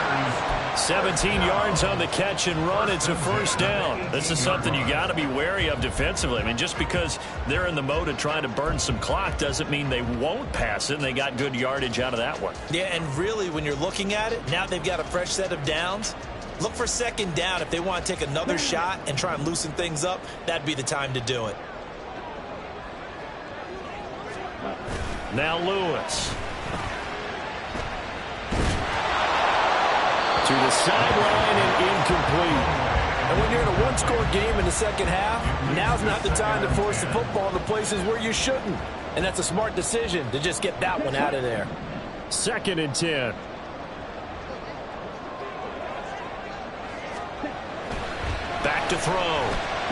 17 yards on the catch and run. It's a 1st down. This is something you got to be wary of defensively. I mean, just because they're in the mode of trying to burn some clock doesn't mean they won't pass it, and they got good yardage out of that one. Yeah, and really, when you're looking at it, now they've got a fresh set of downs. Look for 2nd down. If they want to take another shot and try and loosen things up, that'd be the time to do it. Now Lewis. To the sideline and incomplete. And when you're in a one-score game in the 2nd half, now's not the time to force the football in the places where you shouldn't. And that's a smart decision to just get that one out of there. 2nd and 10. Back to throw.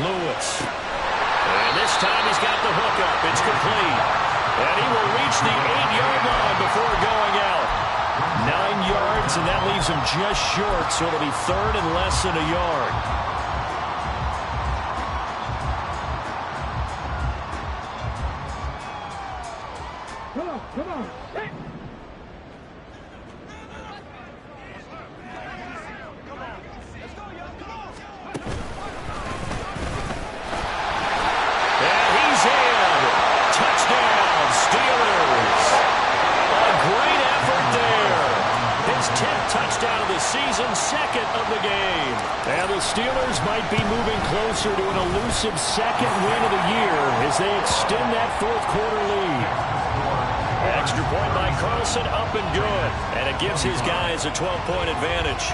Lewis. And this time he's got the hook up. It's complete. And he will reach the 8-yard line before going out. 9 yards, and that leaves him just short, so it'll be 3rd and less than a yard. Come on. And he's in. Touchdown, Steelers. A great effort there. His 10th touchdown of the season's second of the game. And the Steelers might be moving closer to an elusive second win of the year as they extend that fourth quarter lead. Extra point by Carlson, up and good. And it gives his guys a 12-point advantage.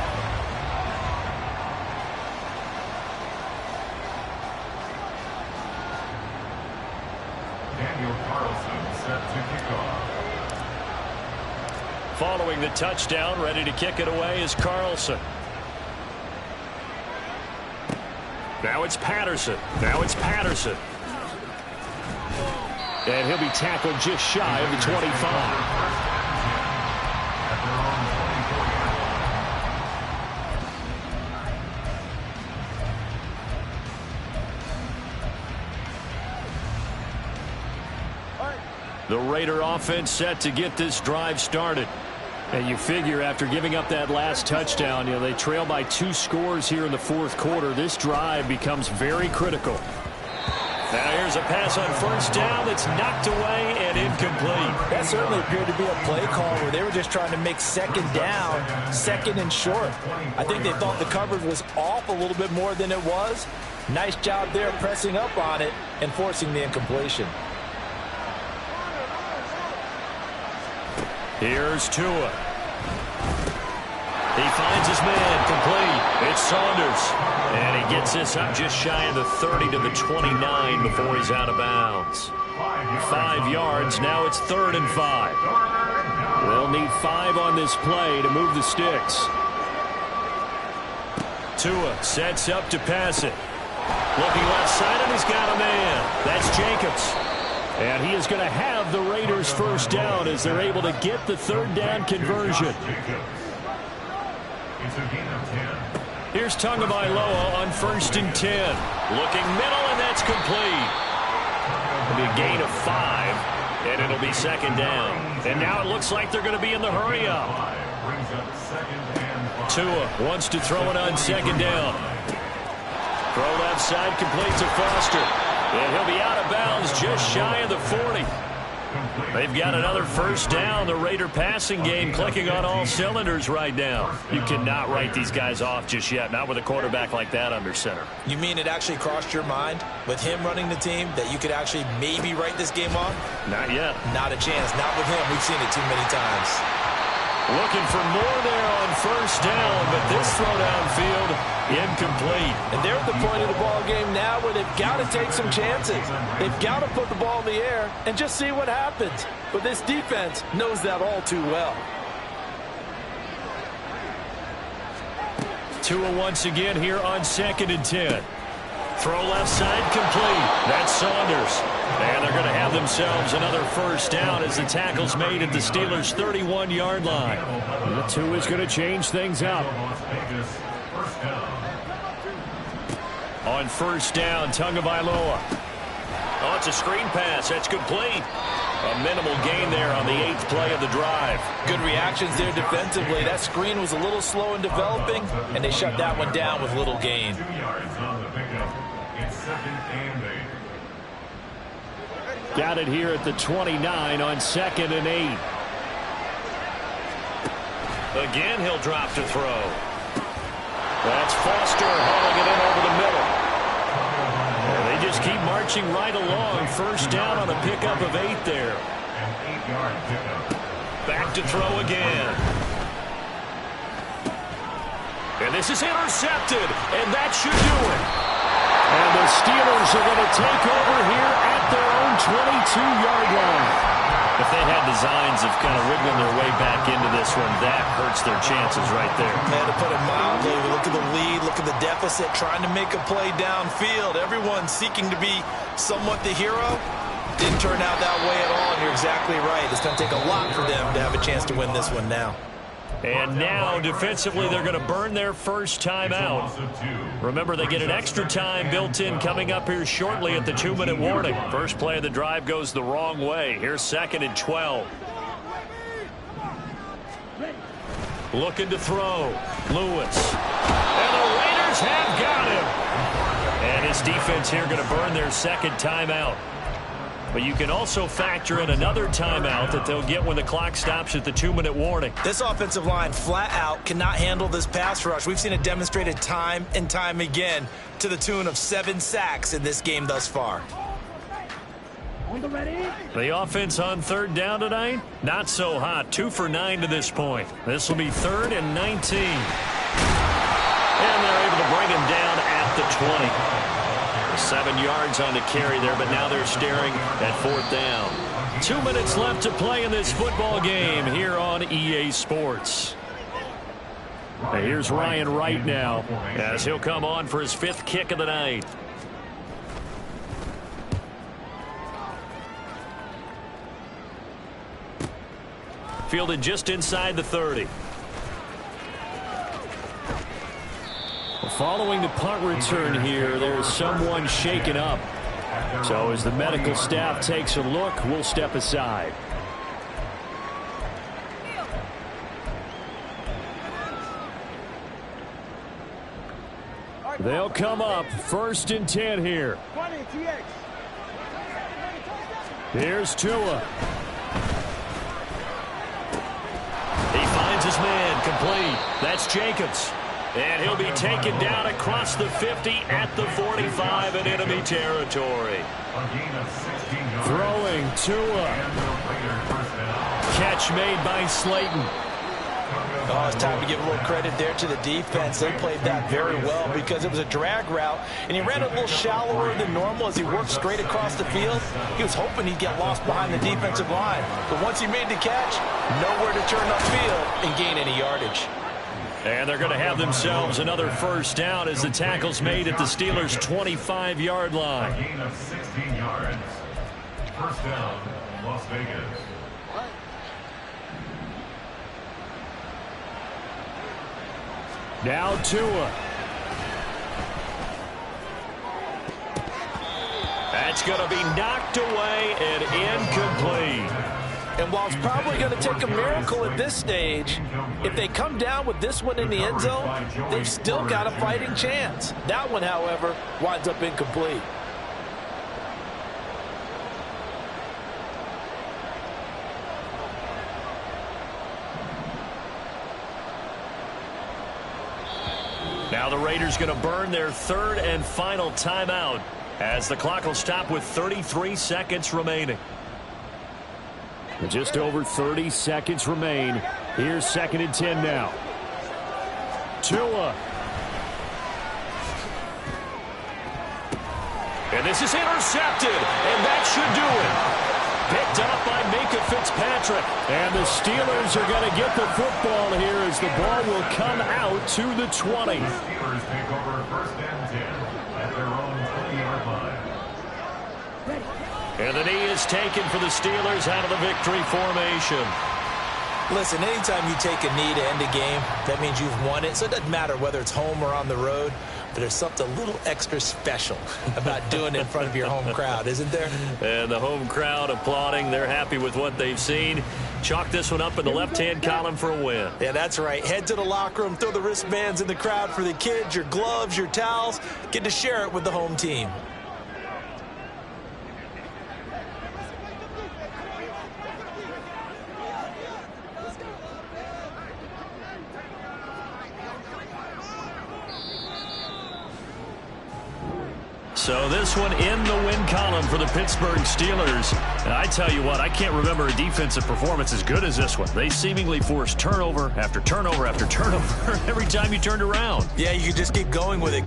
Daniel Carlson set to kick off. Following the touchdown, ready to kick it away is Carlson. Now it's Patterson. And he'll be tackled just shy of the 25. The Raider offense set to get this drive started. And you figure after giving up that last touchdown, they trail by 2 scores here in the fourth quarter. This drive becomes very critical. Now here's a pass on first down that's knocked away and incomplete. That certainly appeared to be a play call where they were just trying to make second down, second and short. I think they thought the coverage was off a little bit more than it was. Nice job there pressing up on it and forcing the incompletion. Here's Tua. He finds his man, complete. It's Saunders. And he gets this up just shy of the 30 to the 29 before he's out of bounds. 5 yards, now it's 3rd and 5. They'll need 5 on this play to move the sticks. Tua sets up to pass it. Looking left side, and he's got a man. That's Jacobs. And he is going to have the Raiders first down as they're able to get the 3rd down conversion. Here's Tagovailoa on 1st and 10. Looking middle, and that's complete. It'll be a gain of 5, and it'll be 2nd down. And now it looks like they're going to be in the hurry-up. Tua wants to throw it on 2nd down. Throw left side, complete to Foster. And he'll be out of bounds just shy of the 40. They've got another first down. The Raider passing game clicking on all cylinders right now. You cannot write these guys off just yet, not with a quarterback like that under center. You mean it actually crossed your mind with him running the team that you could actually maybe write this game off? Not yet. Not a chance. Not with him. We've seen it too many times. Looking for more there on first down, but this throw downfield, incomplete. And they're at the point of the ball game now where they've got to take some chances. They've got to put the ball in the air and just see what happens. But this defense knows that all too well. Tua once again here on 2nd and 10. Throw left side, complete. That's Saunders. And they're going to have themselves another first down as the tackle's made at the Steelers' 31-yard line. And Tua is going to change things up. On first down, Tagovailoa. Oh, it's a screen pass. That's complete. A minimal gain there on the 8th play of the drive. Good reactions there defensively. That screen was a little slow in developing, and they shut that one down with little gain. 2 yards on the pickup. It's 2nd and 8. Got it here at the 29 on 2nd and 8. Again, he'll drop to throw. That's Foster hauling it in over the middle. And they just keep marching right along. First down on a pickup of 8 there. An 8-yard pickup. Back to throw again. And this is intercepted, and that should do it. And the Steelers are going to take over here at their own 22-yard line. If they had designs of kind of wiggling their way back into this one, that hurts their chances right there. Man, to put it mildly, look at the lead, look at the deficit, trying to make a play downfield. Everyone seeking to be somewhat the hero. Didn't turn out that way at all, and you're exactly right. It's going to take a lot for them to have a chance to win this one now. And now, defensively, they're going to burn their first time out. Remember, they get an extra time built in coming up here shortly at the 2-minute warning. First play of the drive goes the wrong way. Here's 2nd and 12. Looking to throw. Lewis. And the Raiders have got him. And his defense here going to burn their second timeout. But you can also factor in another timeout that they'll get when the clock stops at the 2-minute warning. This offensive line flat out cannot handle this pass rush. We've seen it demonstrated time and time again to the tune of 7 sacks in this game thus far. The offense on 3rd down tonight, not so hot. 2 for 9 to this point. This will be 3rd and 19. And they're able to bring him down at the 20. 7 yards on the carry there, but now they're staring at 4th down. 2 minutes left to play in this football game here on EA Sports. And here's Ryan Wright now as he'll come on for his 5th kick of the night. Fielded just inside the 30. Following the punt return here, there's someone shaken up. So as the medical staff takes a look, we'll step aside. They'll come up 1st and 10 here. Here's Tua. He finds his man complete. That's Jacobs. And he'll be taken down across the 50 at the 45 in enemy territory. Throwing Tua. Catch made by Slayton. Oh, it's time to give a little credit there to the defense. They played that very well because it was a drag route, and he ran a little shallower than normal as he worked straight across the field. He was hoping he'd get lost behind the defensive line. But once he made the catch, nowhere to turn upfield and gain any yardage. And they're going to have themselves another 1st down as the tackle's made at the Steelers' 25-yard line. A gain of 16 yards. 1st down, Las Vegas. Now Tua. That's going to be knocked away and incomplete. And while it's probably going to take a miracle at this stage, if they come down with this one in the end zone, they've still got a fighting chance. That one, however, winds up incomplete. Now the Raiders going to burn their 3rd and final timeout as the clock will stop with 33 seconds remaining. Just over 30 seconds remain. Here's 2nd and 10 now. Tua. And this is intercepted, and that should do it. Picked up by Minkah Fitzpatrick. And the Steelers are going to get the football here as the ball will come out to the 20. The Steelers take over 1st and 10 at their own 20-yard line. And the knee is taken for the Steelers out of the victory formation. Listen, anytime you take a knee to end a game, that means you've won it. So it doesn't matter whether it's home or on the road, but there's something a little extra special about doing it in front of your home crowd, isn't there? And the home crowd applauding. They're happy with what they've seen. Chalk this one up in the left-hand column for a win. Yeah, that's right. Head to the locker room, throw the wristbands in the crowd for the kids, your gloves, your towels. Get to share it with the home team. So this one in the win column for the Pittsburgh Steelers. And I tell you what, I can't remember a defensive performance as good as this one. They seemingly forced turnover after turnover after turnover every time you turned around. Yeah, you could just keep going with it.